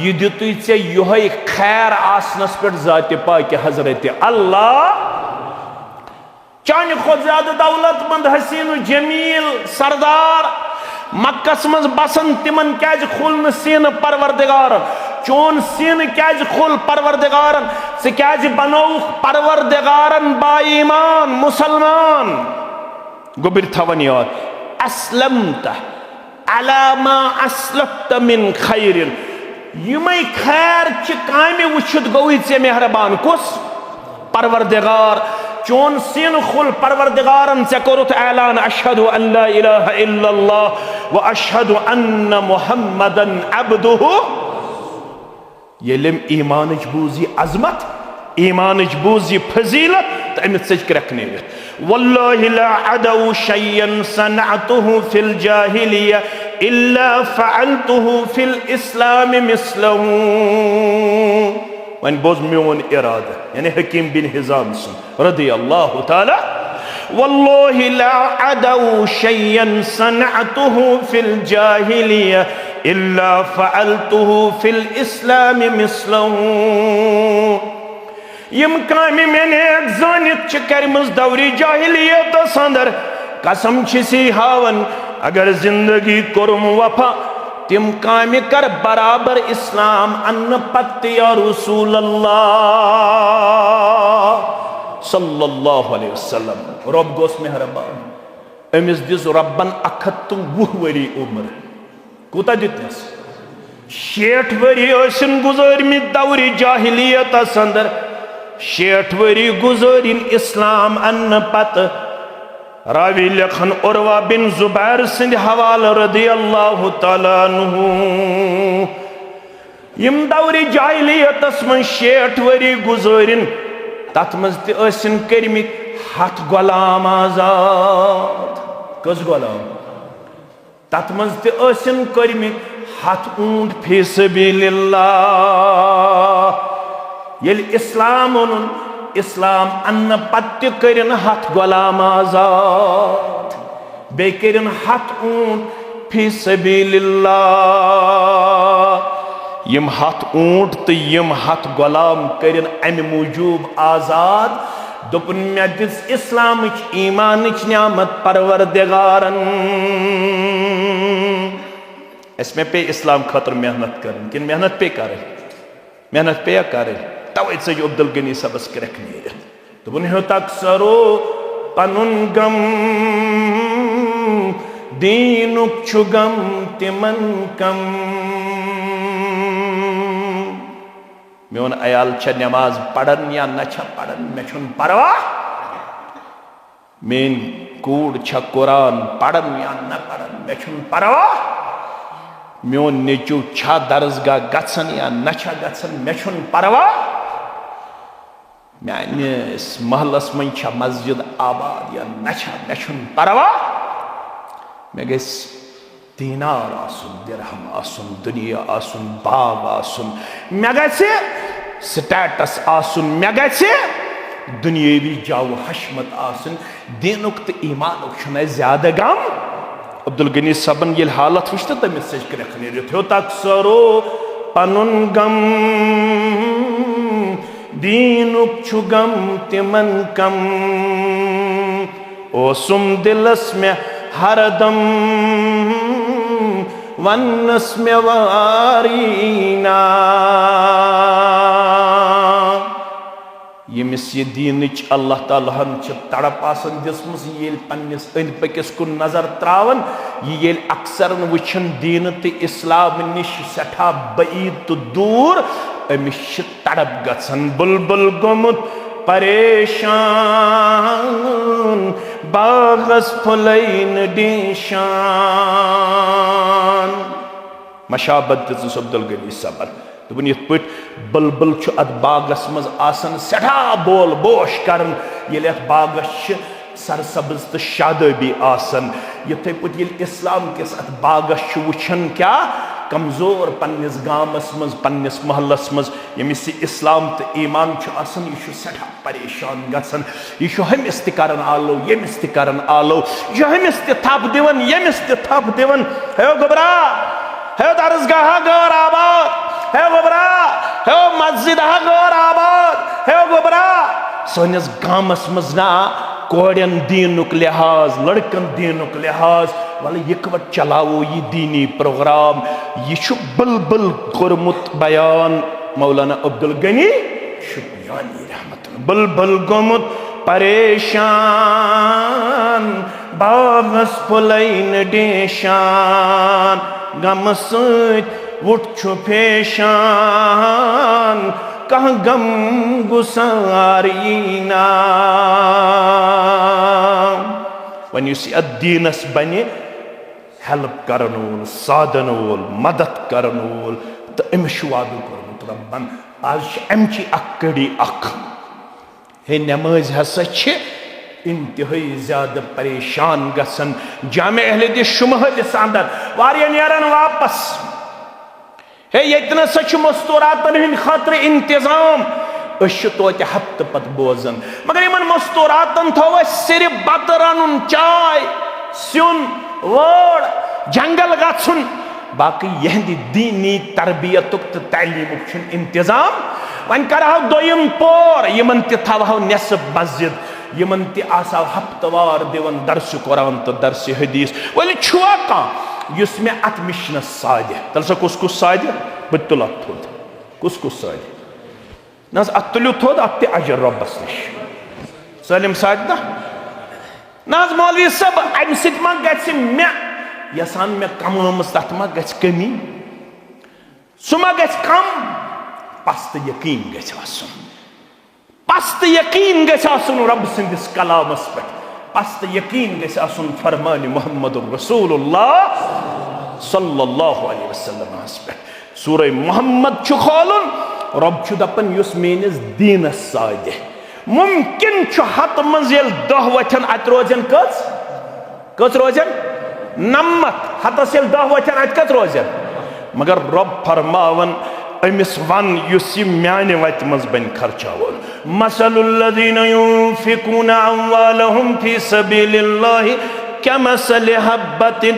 यह दितुई चे यही खैर आसनस पे जात पाक हजरत अल्लाह। चान खुद ज्यादा दौलतमंद हसीन जमील सरदार मक्कस मज बसन तिमन क्या खुल सीन परवरदिगारन चोन सीन क्या खुल परवरदिगारन से क्या बनौ परवरदिगारन बाईमान मुसलमान गोबिर थवन याद अस्लमत अला मा अस्लफ्त मिन खैरिन। यमै खैर च कामे वुछित गई चे मेहरबान कुस परवरदिगार चोन सीन खुल परवरदिगारन से कोरुत ऐलान अशहदु अल्ला इलाहा इल्लल्लाह व अशहदु अन्न मुहम्मदन अब्दुहु। येलिम ईमानच बूजी अजमत ईमानच बूजी फजीलत तो अमित सच करकने वल्लाहि ला अदउ शय्यन सनअतुहु फिल जाहिलिया इल्ला फअलतुहु फिल इस्लाम मिस्लहु। वन बोज मोन इरादा यानी हकीम बिन हिजाम रदी अल्लाह ताला वल्लाहि ला अदउ शय्यन सनअतुहु फिल जाहिलिया इल्ला फअलतुहु फिल इस्लाम मिस्लहु। यम कामे मैंने जानित कर्मस दौरी जाहिलियत अंदर कसम सी हावन अगर जिंदगी कोरुम वफा तिम कामे कर बराबर इस्लाम अन्न पत्त या रसूल अल्लाह सल्लल्लाहु अलैहि वसल्लम। रब गोस मेहरबान अमिस दिस रब्बन 120 वरी उम्र कूता दितनस 60 वरी गुजरमि दौरी जाहिलियत अंदर 60 वरी गुजरिन इस्लाम अन्न पत। रावी लखन उर्वा बिन जुबैर सिंध हवाल रदी अल्लाह ताला अन्हु यम दौरी जाहिलियतस मन 60 वरी गुजरिन तथ मज तसिन कर्मित 7 गुलाम आजाद कस गुलाम तथ मज तसिन कर्मित 7 ऊंट फी सबीलिल्लाह येल इस्लाम ओनुन इस्लाम अन्न पत्य करिन हथ गुलाम आजाद बे करिन हथ ऊंट फी सबीलिल्लाह यम हथ ऊंट तो यम हथ गुलाम करिन अमि मूजूब आजाद दोपन मे दिस इस्लामिच ईमानिच नियामत परवरदिगारन इसमें पे इस्लाम खतर मेहनत करन किन मेहनत पे करे मेहनत पे करे तवे से अब्दुल गनी सबस करक नीर दोपन हो तक सरो पनुन गम दीनुक छुगम तिमन कम मेन अयाल छ नमाज पढ़न या न छ पढ़न मे छुन परवाह मेन कूड़ छ कुरान पढ़न या न पढ़न मे छुन परवाह मेन नेचू छ दरसगाह गछन या न छ गछन मे छुन परवाह मेस महलस मन छ मस्जिद आबाद या न छ मे छुन परवाह मे गस दीनार आसुन दिरहम आसुन दुनिया आसुन बाग आसुन मे गसे स्टेटस आसुन मे गसे दुनियावी जाव हशमत आसुन दीनुक तो ईमानुक छुना ज्यादा गम अब्दुल गनी सबन ये हालत वुच तो तमिस सज करख नीरित हो तक सरो पनुन गम दीनुक छु गम तिमन कम ओसुम दिलस में हरदम वन्नस में वारीना यमिस ये दीनिच अल्लाह ताला तड़प आसन दिसमस येल पन्निस अंद पकिस कुन नजर त्रावन येल अक्सर वुछन दीन ते इस्लाम निश सठा बईद तो दूर अमिस तड़प गसन बुलबुल गोमुत परेशान बागस फुलैन डिशान मशाबत दिस अब्दुल गनी सबन दोपन यथ पे बुलबुल अत बागस मज आसन सठा बोल बोश करन ये बागस सरसब्ज तो शादबी आसन यथे पे इस्लाम किस अत बागस वुछन क्या कमजोर पन्निस गामस मज पन्निस महलस मज यमिस इस्लाम तो ईमान आसन यह सठा परेशान गसन यह हमिस तन आलो यमिस तन आलो यह हमिस थप दिवन यमिस थप दिवन हे गोबरा हे दरसगाह गौर आबाद हे गोबरा हे मस्जिद गौर आबाद हे गोबरा सनिस गामस मज ना कोड़न दीनुक लिहाज लड़कन दीनुक लिहाज वाले यकवट चलावो ये दीनी प्रोग्राम यह बुलबुल कोरमुत बयान मौलाना अब्दुल गनी शुक्रियानी रहमत बुलबुल गोमुत परेशान बागस फुलैन डिशान गम सत उठ फेशान कह गम गुसारीना वन युस दीनस बने हेल्प करन वोल साधन वोल मदद करन वोल तो अमिस वादु कोरमुत रब्बन आज अमची अकड़ी अख हे नमाज हसा इंतहाई ज्यादा परेशान गसन जामे अहले दिस शुमहलिस अंदर वारिया नेरन वापस हे यतन सच मस्तूरातन हिंद खातिर इंतजाम तोत हफ्त पत बोजन मगर इन मस्तूरातन थो सिर्फ बत रन चाय सुन वोड़ जंगल गन बाकी यहद दीनी तरबियत तो तलीमुक इंतजाम वन कर दोयम पोर यमन थवो नेसफ मस्जिद यमन तह हफ्तवार दिवन दर्स कुरान तो दर्स हदीस वल छुआ कह युस मे अत मिशनस सादे तल सा कुस सादे बह तुल अत थोद कुस सादे न अत तुलु थोद अत ते अजर रब्बस निश सलिम साद ना मौलवी सब अम सत मा गि मे यसान मे कम तथ मा गि कमी सह मा गि कम पस्त यकीन गसन पस्त यकीन गसन रब सिंदिस कलामस पे पस्त यकीन गसन फरमान मोहम्मद रसूलुल्लाह सल्लल्लाहु अलैहि वसल्लम पे सूरह मोहम्मद खोलन रब दपन युस मेनिस दीनस सादे मुमकिन हत मज 10 वथन अत रोजन कच रोजन 90 हतस 10 वथन अत कत रोजन मगर रब फरमावन अमिस वन युस यह म्याने वत मज बन खर्चावन। मसलुल्लज़ीना युनफ़िक़ूना अम्वालहुम फ़ी सबीलिल्लाहि कमसलि हब्बतिन,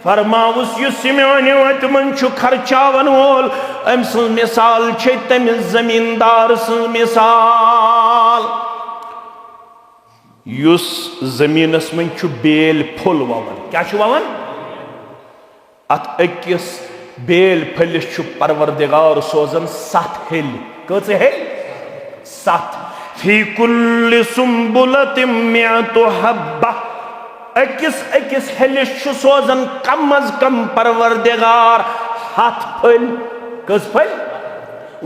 फरमाउस युस म्याने वत मन छु खर्चावन वोल अम सं मिसाल छे तमिस जमींदार सं मिसाल युस जमीनस मन छु बेल फुल ववन। क्या छु ववन? अत अकिस बेल फलिस छु परवरदिगार सोजन 7 हेल। कच हेल? 7। फी कुल्लि सुंबुलतिम मिअतु हब्बा, अकिस हेलिस छु सोजन कम अज कम परवरदिगार 7 फल। कस फल?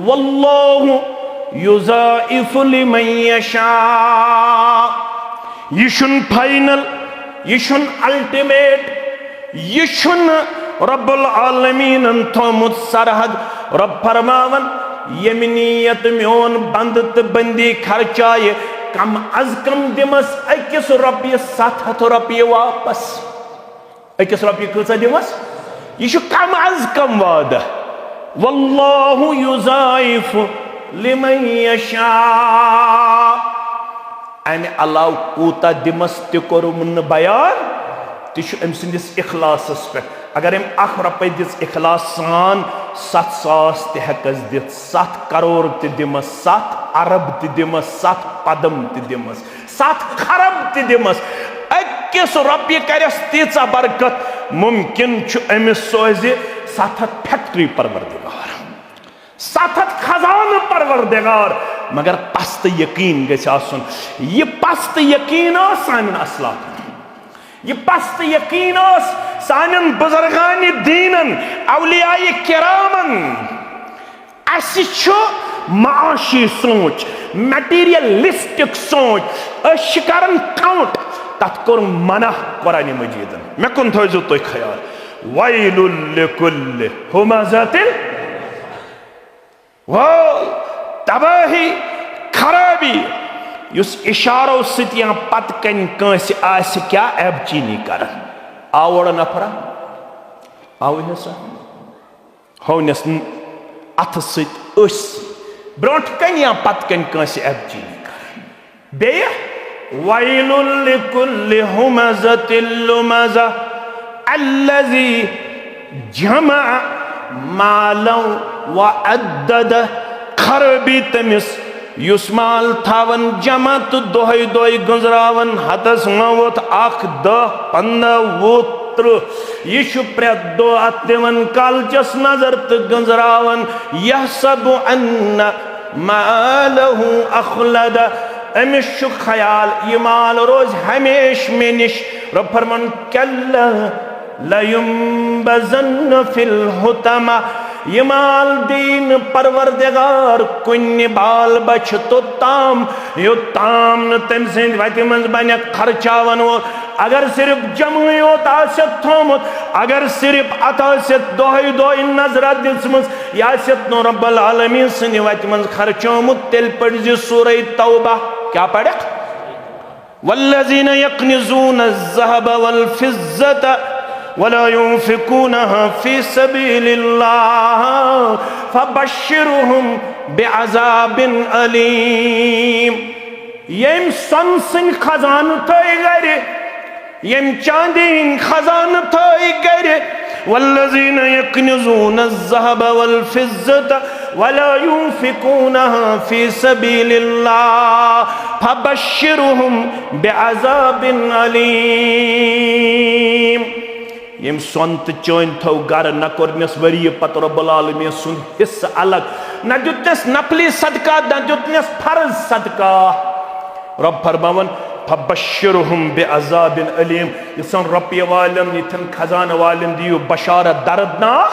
वल्लाहु युज़ाइफु लिमन यशा। यह छुन फाइनल, यह छुन अल्टीमेट, यह छुन रब्बुल आलमीन थोमुत सरहद। रब फरमावन यम नियत मोन बंद तो बंदी खर्चाए कम अज कम दिमस अकिस रॉपिय 700 रॉपिय वापस। अकिस रॉपिय कचा दिमस? यह कम अज कम वादा। वल्लाहु युज़ाइफु लिमन यशा। अमे अलाव कूता दिमस ति कोरुम बयान तह अम सिंदिस इखलासस पे। अगर अम 1 रुपये दिस इखलास सान 7 सास ति हेकस दित, 7 करोड़ ति दिमस, 7 अरब ति दिमस, 7 पदम ति दिमस, 7 खरब ति दिमस। अकिस रॉपिय करस तीचा बरकत मुमकिन छु अमिस सोजे 7 फैक्ट्री परवरदिगार, 7 खजान परवरदिगार। मगर पस्त यकीन गछ आसन। यह पस्त यकीन सान असलाफ, यह पस्त यकीन सान बुजुर्गान दीनन औलियाए किरामन। माशी सोच, मटीरियलिस्टिक सोच करन काउंट, तथ कोर मना कुरान मजीदन। मे कुन थो तुम ख्याल। वैलुल लिकुल्लि हुमज़तिन, वो तबाही खराबी युस इशारों सत या पत कन कंस आसि क्या एबचीनी कर। आवड़ नफरा आव सा हौनस अथ सत ब्रोट कन या पत कन कंस एबचीनी कर। बे वैलुल लिकुल्लि हुमज़तिन लुमज़ा अल्लज़ी जमा मालन व अद्दद। खरबी तमिस युस माल थावन जमा तो दोहै दोहै गुजरावन हतस नवत 1 10 15 20 30। यह प्रेत दो अतिवन कालचस नजर तो गुजरावन। यह सब अन्न मालहु अखलद, अमिस ख्याल यह माल रोज हमेश में निश। रब फरमान कल्ला लयुंबज़न्न फिल हुतमा, यह माल दीन परवरदिगार कुन बाल बच तो ताम यो ताम न तम सिंद वत मंज बन खर्चावन वो। अगर सिर्फ जमू योत आसत थोमुत, अगर सिर्फ अत आसत दोहै दोहै नजर दिसमस यह आसत नो रब्बुल आलमीन सिंद वत मंज खर्चोमुत, तेल पढ़ सूरह तौबा। क्या पढ़? वल्लज़ीना यक्निज़ून अज़्ज़हब वल फिज़्ज़त वला युनफ़िक़ूनहा फ़ी सबीलिल्लाह फ़बश्शिरहुम बिअज़ाबिन अलीम। यम सन सिन खजान थई गर, यम चांदी खजान थई गर। वल्लज़ीना यक्निज़ून अज़्ज़हब वल फिज़्ज़त वला युनफ़िक़ूनहा फ़ी सबीलिल्लाह फ़बश्शिरहुम बिअज़ाबिन अलीम। यम सोन तो चोन थो गर न कोरनस वरी पत रब्बुल आलमीन सुन हिस्सा अलग, न जुतनस नफली सदका न जुतनस फर्ज सदका। रब फरमावन फबश्शिरहुम बिअज़ाबिन अलीम। यसन रब्बिय वालन यथन खजान वालन दियो बशारत दर्दनाक।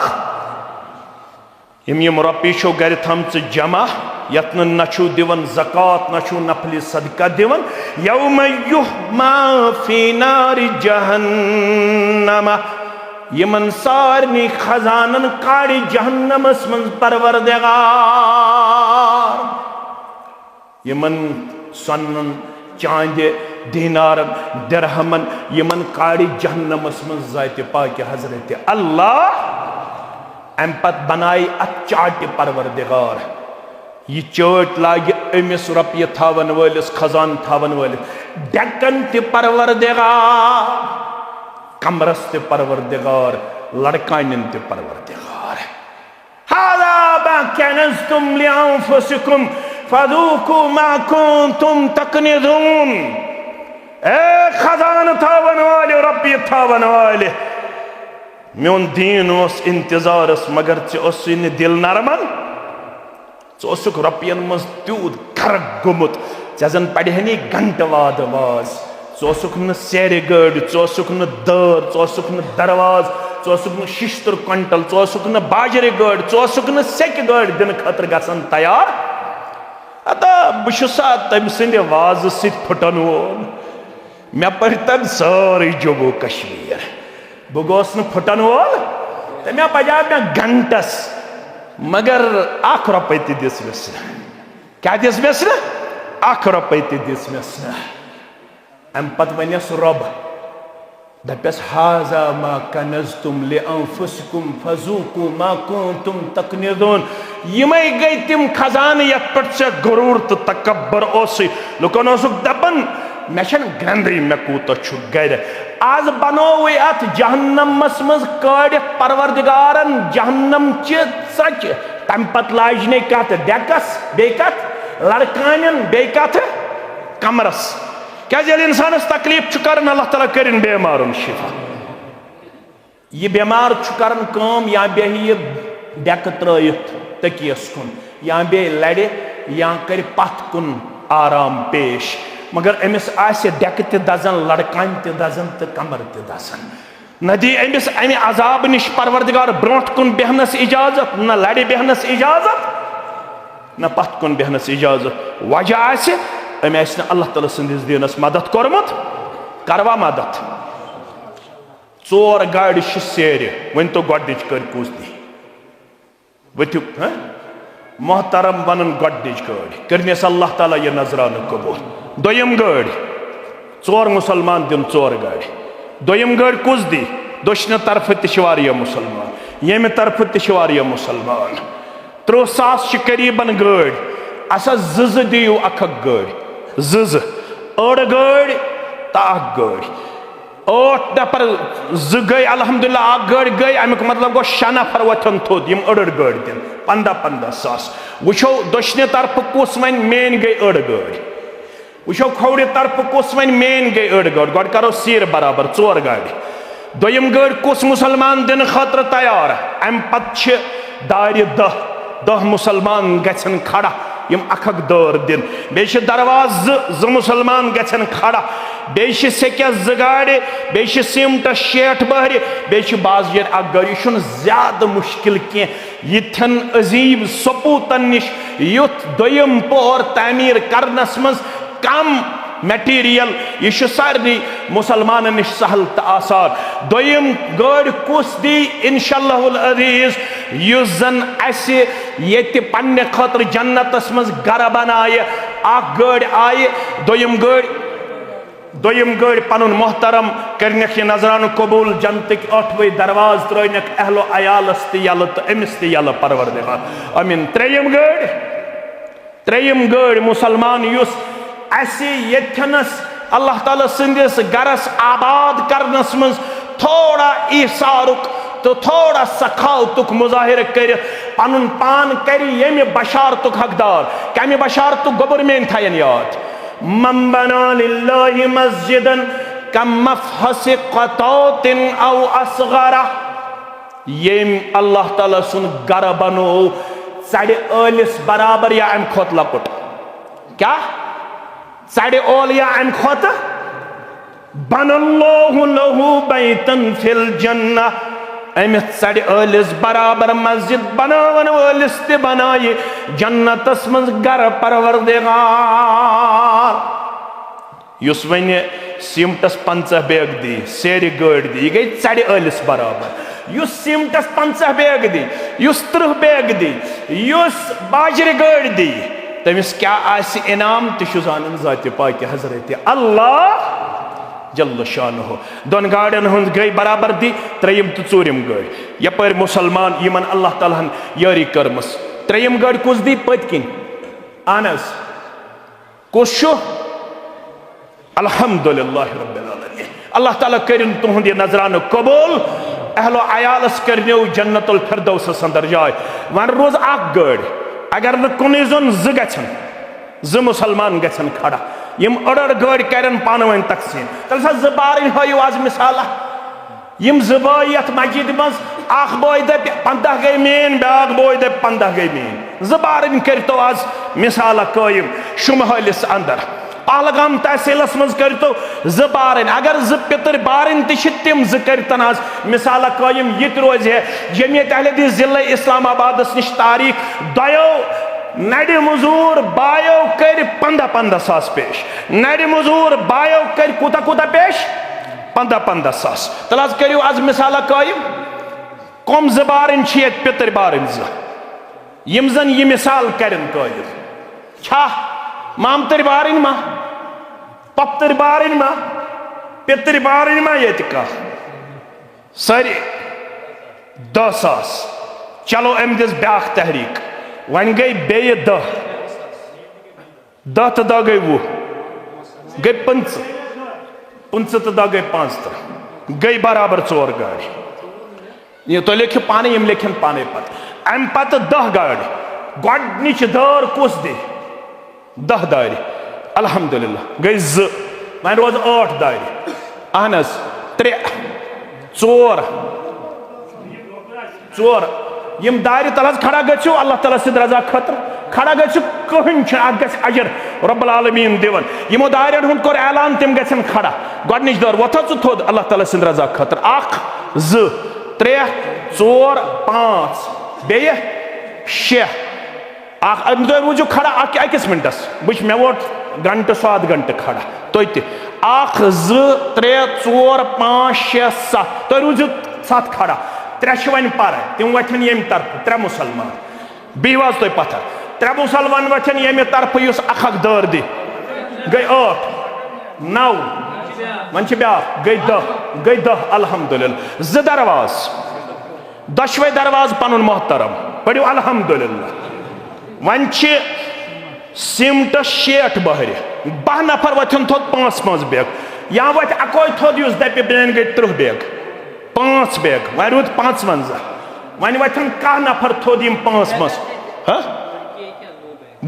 यम रब्बी शो गर थमच जमा यत्न नछु दिवन ज़कात नछु नफली सदका दिवन। यौम युहमा फी नारि जहन्नम, यमन सारनी खजानन काड़ी जहन्नमस मन परवरदिगार। यमन सन्न चांदे दीनारन दिरहमन यमन काड़ी जहन्नमस मन ज़ात पाक हज़रत अल्लाह अम पत बनाई अत चाट परवरदिगार यह चाट लागे अमिस रपिय थावन वलिस खजान थावन वलिस डेकन ते परवरदिगार कमरस ते परवरदिगार लड़कानन ते परवरदिगार हादा मा कनज़्तुम लिअन्फुसिकुम फज़ूकू मा कुन्तुम तकनिज़ून। ए खजान थावन वाले रपिय थावन वाले मोन दीन उस इंतजारस मगर चे दिल नरमन चे रपियन मज तूत खरक गुमुत चे जन पढ़े घंट वाद वाज चे सेर गड़ चे दर चे दरवाज चे शिश्तर क्विंटल चे बाजरे गड़ चे सेक गड़ दिन खतर गसन तैयार अता बुसा तम सद वाज फुटन वोल मे पढ़ तम सारी जम्मू कश्मीर बह गोस फुटन वोल तो मे पजा मे घंटस मगर अख रुपये तो दिस मेस क्या दिस मेस अख रुपये तो दिस मेस अम पत वनस रब दपस हाजा मा कनज़्तुम लिअन्फुसिकुम फज़ूकू मा कुन्तुम तकनिज़ून। यिमै गई तिम खजान यथ पे से गुरूर तो तकब्बर लुकन दपन मे ग्रंदरी मे कूत गर आज बनो अत जहन्नमस मज कड़ित परवरदिगारन जहन्नम च सच तम पत लाजने कत डेकस बे कत लड़कान बे कत कमरस क्या इंसानस तकलीफ कर अल्लाह ताला कर बेमारन शिफा यह बेमार कर काम या बे डेक त्रयित तकियस कुन या बे लड़े या कर पथ कुन आराम पेश मगर अमिस आसे डेक ते दजन लड़कान ते दजन तो कमर ते दजन न दी अमिस अमि अजाब निश परवरदिगार ब्रोट कुन बेहनस इजाजत न लड़े बेहनस इजाजत न पथ कुन बेहनस इजाजत वजह आसे अमे अल्लाह ताला संदिस दीनस मदद कोरमुत करवा मदद चोर गाड़ सेर वन तो गोडच कर कुस दी वथु मोहतरम वन गोडच गाड़ करनेस अल्लाह ताला यह नजरान कबूल दोयम गाड़ चोर मुसलमान दिन चोर गाड़ दोयम गाड़ कुस दी दोशने तरफ तवारिया मुसलमान येमे तरफ तवारिया मुसलमान 30,000 करीबन गाड़ असा जज दियो अख गाड़ जज अड़ गाड़ तो गाड़ 8 नफर ज गई अल्हम्दुलिल्लाह अख गाड़ गई अमुक मतलब गो 6 नफर वथन थोद यम अड़ गाड़ दिन 15-15 सास वुचो दोशने तरफ कुस वन मेन गई अड़ गाड़ वुचो खोड़ तरफ कुस वन मेन गई अड़ गाड़ गो करो सीर बराबर 4 गाड़ दोयम गाड़ कुस मुसलमान दिन खतर तैयार अम पत दार 10 मुसलमान गन खड़ा यम अख दर दिन बे दरवाज ज मुसलमान गन खड़ा बे सेकस ज गाड़े बे सिमट 60 बहर बे बाज अख गाड़ यह ज्यादा मुश्किल कह यन अजीब सपूतन नश युथ दोयम पोर तामीर करनस मज कम मटीरियल यह सारे मुसलमान नश सहल तो आसान दोयम गाड़ कुस दी इंशाअल्लाहुल अजीज युस जन असे ये पन्ने खतर जन्नतस मज गर बनाए अख गाड़ आए दोयम गाड़ पनुन मोहतरम करनक नजरान कबूल जन्नतक 8वें दरवाज त्रनक अहलो अयालस यल तो अमिस यल परवरदिगार अमीन। त्रेयम गाड़ मुसलमान युस असे यथनस अल्लाह ताला संदिस गरस आबाद करनस मज थोड़ा ईसारुक तो थोड़ा सखावतुक मुजाहिर कर पनुन पान कर यमि बशारतुक हकदार कमि बशारतुक गवर्नमेंट थयन याद मन बना लिल्लाहि मस्जिदन कमफहस क़तौतिन औ असगरा यम अल्लाह ताला सुन गर बनो साढ़े आलिस बराबर या अम खोत लकुट क्या साढ़े ओल या अम खोत बनल्लाहु लहु बैतन फिल जन्नह अमित साढ़े आलिस बराबर मस्जिद बनावन वालिस ते बनाए जन्नतस मज गर परवरदिगार युस वन सिमटस 50 बैग दी सेर गाड़ दी यह गई साढ़े आलिस बराबर युस सिमटस 50 बैग दी युस 30 बैग दी युस बाजरे गाड़ दी तमिस क्या आसि इनाम तो जान जात पाक हजरत अल्लाह जल्ल शान हो दोन गाड़ियन हंद गई बराबरदी त्रेयम तो चूरिम गाड़ी यपर मुसलमान यमन अल्लाह ताला यारी करमस त्रेयम गाड़ी कुछ दी पत किन आनस कुछ अल्हम्दुलिल्लाह रब्बिल आलमीन अल्लाह ताला करिन तुहंद नजरान कबूल अहलो अयालस करनो जन्नतुल फिरदौस अंदर जाय वन रोज अख गाड़ी अगर न कुन जोन ज मुसलमान गन खड़ा यम अड़ गाड़ी करन पान वन तकसीम तल सा ज बारन हायु आज मिसाला यम ज बाय यथ मस्जिद मज अख बोय दप 15 गई मेन ब्याग बोय दप 15 गई मेन ज बारन करतो आज मिसाला कायम शुमहलिस अंदर पहलगाम तहसीलस मज करतो ज बारन अगर ज पितर बारन तिम ज करतन आज मिसाला कायम यत रोज है जमियत अहले हदीस जिला इस्लामाबाद निश तारीख दयो नड़ मजूर बायो कर 15 सास पेश नड़ मजूर बायो कर कूता कूता पेश 15 सास तल आज करियो आज मिसाला कायम कम ज बारन पितर बारन ज यम जन ये मिसाल करन कायम छा मामतर बारन मा पप्तर बारन मा पितर बारन मा ये सारी 10 सास चलो अम दिस ब्याख तहरीक वन गई बे 10 तो 10 गई 20 गई 5 तो 10 गई 5 गई बराबर 4 गाड़ी ये तो लिखियो पाने यम लिखन पाने पत अम पत 10 गाड़ी गोडनिच दार कुस दे 10 दारी अल्हम्दुलिल्लाह गई ज वन रोज 8 दारी अहनस 3 4 यम दारी तल खड़ा गो अल्लाह ताला सिद रजा खतर खड़ा गो कहन अजर रब्बुल आलमीन दिवन यमो दारियन हुंद कोर ऐलान तिम गसन खड़ा गोडनिच दार वथा थोद अल्लाह ताला सिद रजा खतर 1 2 3 4 5 बे 6 रूजो खड़ा अकिस मिनटस बुच मे वोट घंटे 7 घंटे खड़ा तो 1 2 3 4 5 6 7 तो रूजो 7 खड़ा 3 वन पर तम वथन यम तरफ 3 मुसलमान बिहवाज तो पत्थर 3 मुसलमान वथन यम तरफ युस अख दार दि गई 8 9 वन ब्या गई 10 अल्हम्दुलिल्लाह 2 दरवाज 10वें दरवाज पनुन मोहतरम पढ़ो अल्हम्दुलिल्लाह वन सिमट 60 बहर 10 नफर वथन थोद 5 बैग या वत अकोय थोद युस दप बेन गई 30 बैग 5 बैग वन रूद 55 वन वथन 10 नफर थोद यम 5 मस हाँ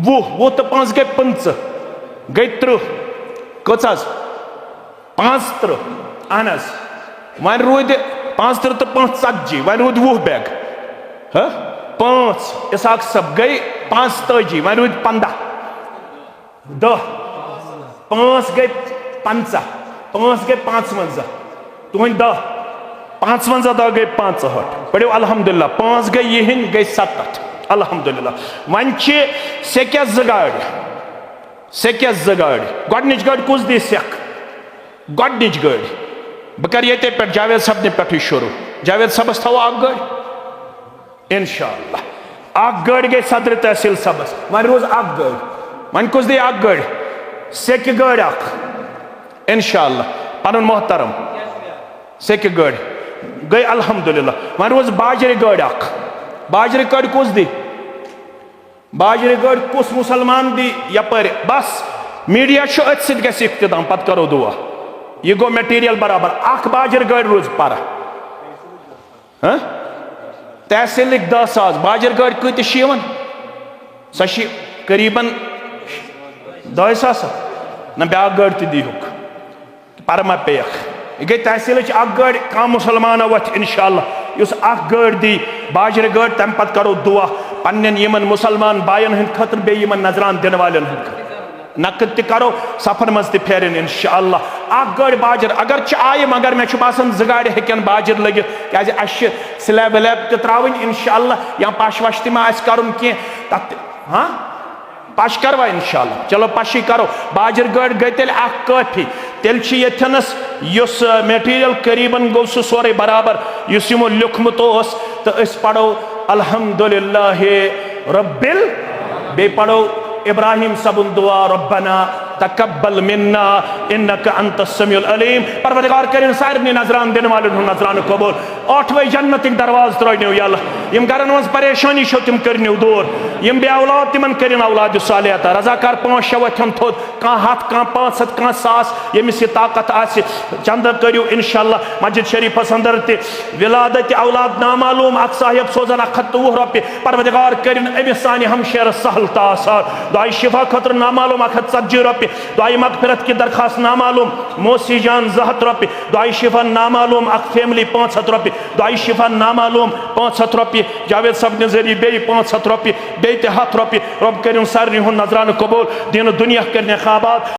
वो तो 5 गई 5 गई 30 कच 50 अहनस वन रूद 50 तो 5 40 वन रूद 20 बैग हाँ 5 इसाक सब गई 5 तजी वन रूद 15 10 5 गई 50 5 गई 55 तुहन 10 55 10 गई 65 पढ़ो अल्हम्दुलिल्लाह 5 गई यहन गई 70 अल्हम्दुलिल्लाह वन सेक्या 2 गाड़ी गोडनिच गाड़ी कुछ दी सेक गोडनिच गाड़ी बह कर ये पे जावेद सबने पे शुरू जावेद सबस थो 1 गाड़ी इंशाअल्लाह 1 गाड़ी गई सदर तहसील सबस वन रोज 1 गाड़ी वन कुछ दी 1 गाड़ी सेक गाड़ी इंशाअल्लाह पनुन मोहतरम सेक गाड़ी गई अल्हम्दुलिल्लाह वन रोज बाजरे गाड़ी बाजरे गाड़ी कुछ दी बाजरे गाड़ी कुछ मुसलमान दी यपर बस मीडिया अथ सह इख्तिताम पत करो दुआ यह गो मटीरियल बराबर 1 बाजर गाड़ी रोज पर तहसील 10 सास बाजर गाड़ी कतिश सह करीबन 2 सास ना ब्या गाड़ी दीहुक पर मा पेख यह गई तहसील 1 गाड़ी कम मुसलमान वथ इंशाअल्लाह उस 1 गाड़ी दी बाजर गाड़ी तम पत करो दुआ पन्न यमन मुसलमान बायन हंद खतर बे यमन नजरान दिन वालन हंद नकद त करो सफर मज त फेरन इंशाअल्लाह 1 गाड़ी बाजर अगर आय मगर मे बासान 2 गाड़ी हेकन बाजर लगे क्या स्लैब वैब त त्रावन इंशाअल्लाह या पश वश तमा करुन कह हाँ पश करवा इंशाअल्लाह चलो पशी करो बाजर गाड़ी गई तेल 1 काफी तेल यथनस युस मटीरियल करीबन गो सह सोरे बराबर युस यमो लिखमुत तो पढ़ो अल्हम्दुलिल्लाह रब्बिल बे पढ़ो इब्राहिम सबुन दुआ रब्बना तकब्बल मिन्ना इन्नका अंतस समीउल अलीम। परवरदिगार करीम सारनी नजरान दिन वाले नजरान कबूल। 8वें जन्नतिक दरवाज त्रो यल यम गरन मज परेशानी छो तिम करनो दूर यम बे औलाद तिमन करिन औलाद सालिह अता। रजाकार 5-6 वथन थोद कह 100 कह 500 कह 1000 यमिस ये ताकत आसि चंद करियो इंशाअल्लाह मस्जिद शरीफस अंदर ते विलादत औलाद नामालूम अक साहिब सोजन 120 रुपये। परवरदिगार करिन अमिस सानि हमशेर सहल तासार दुआई शिफा खतर नामालूम 140 रुपये। दुआई मगफिरत की दरखास्त नामालूम मोसी जान 100 रुपये। दुआई शिफा नामालूम अक फैमिली 500 रुपये। दुआई शिफा नामालूम 500 रुपये। जावेद सब ने जरिए बे 500 रुपये बे 100 रुपये। रब करिन सारनी हुन नजरान कबूल दिन दुनिया करने खाबाद।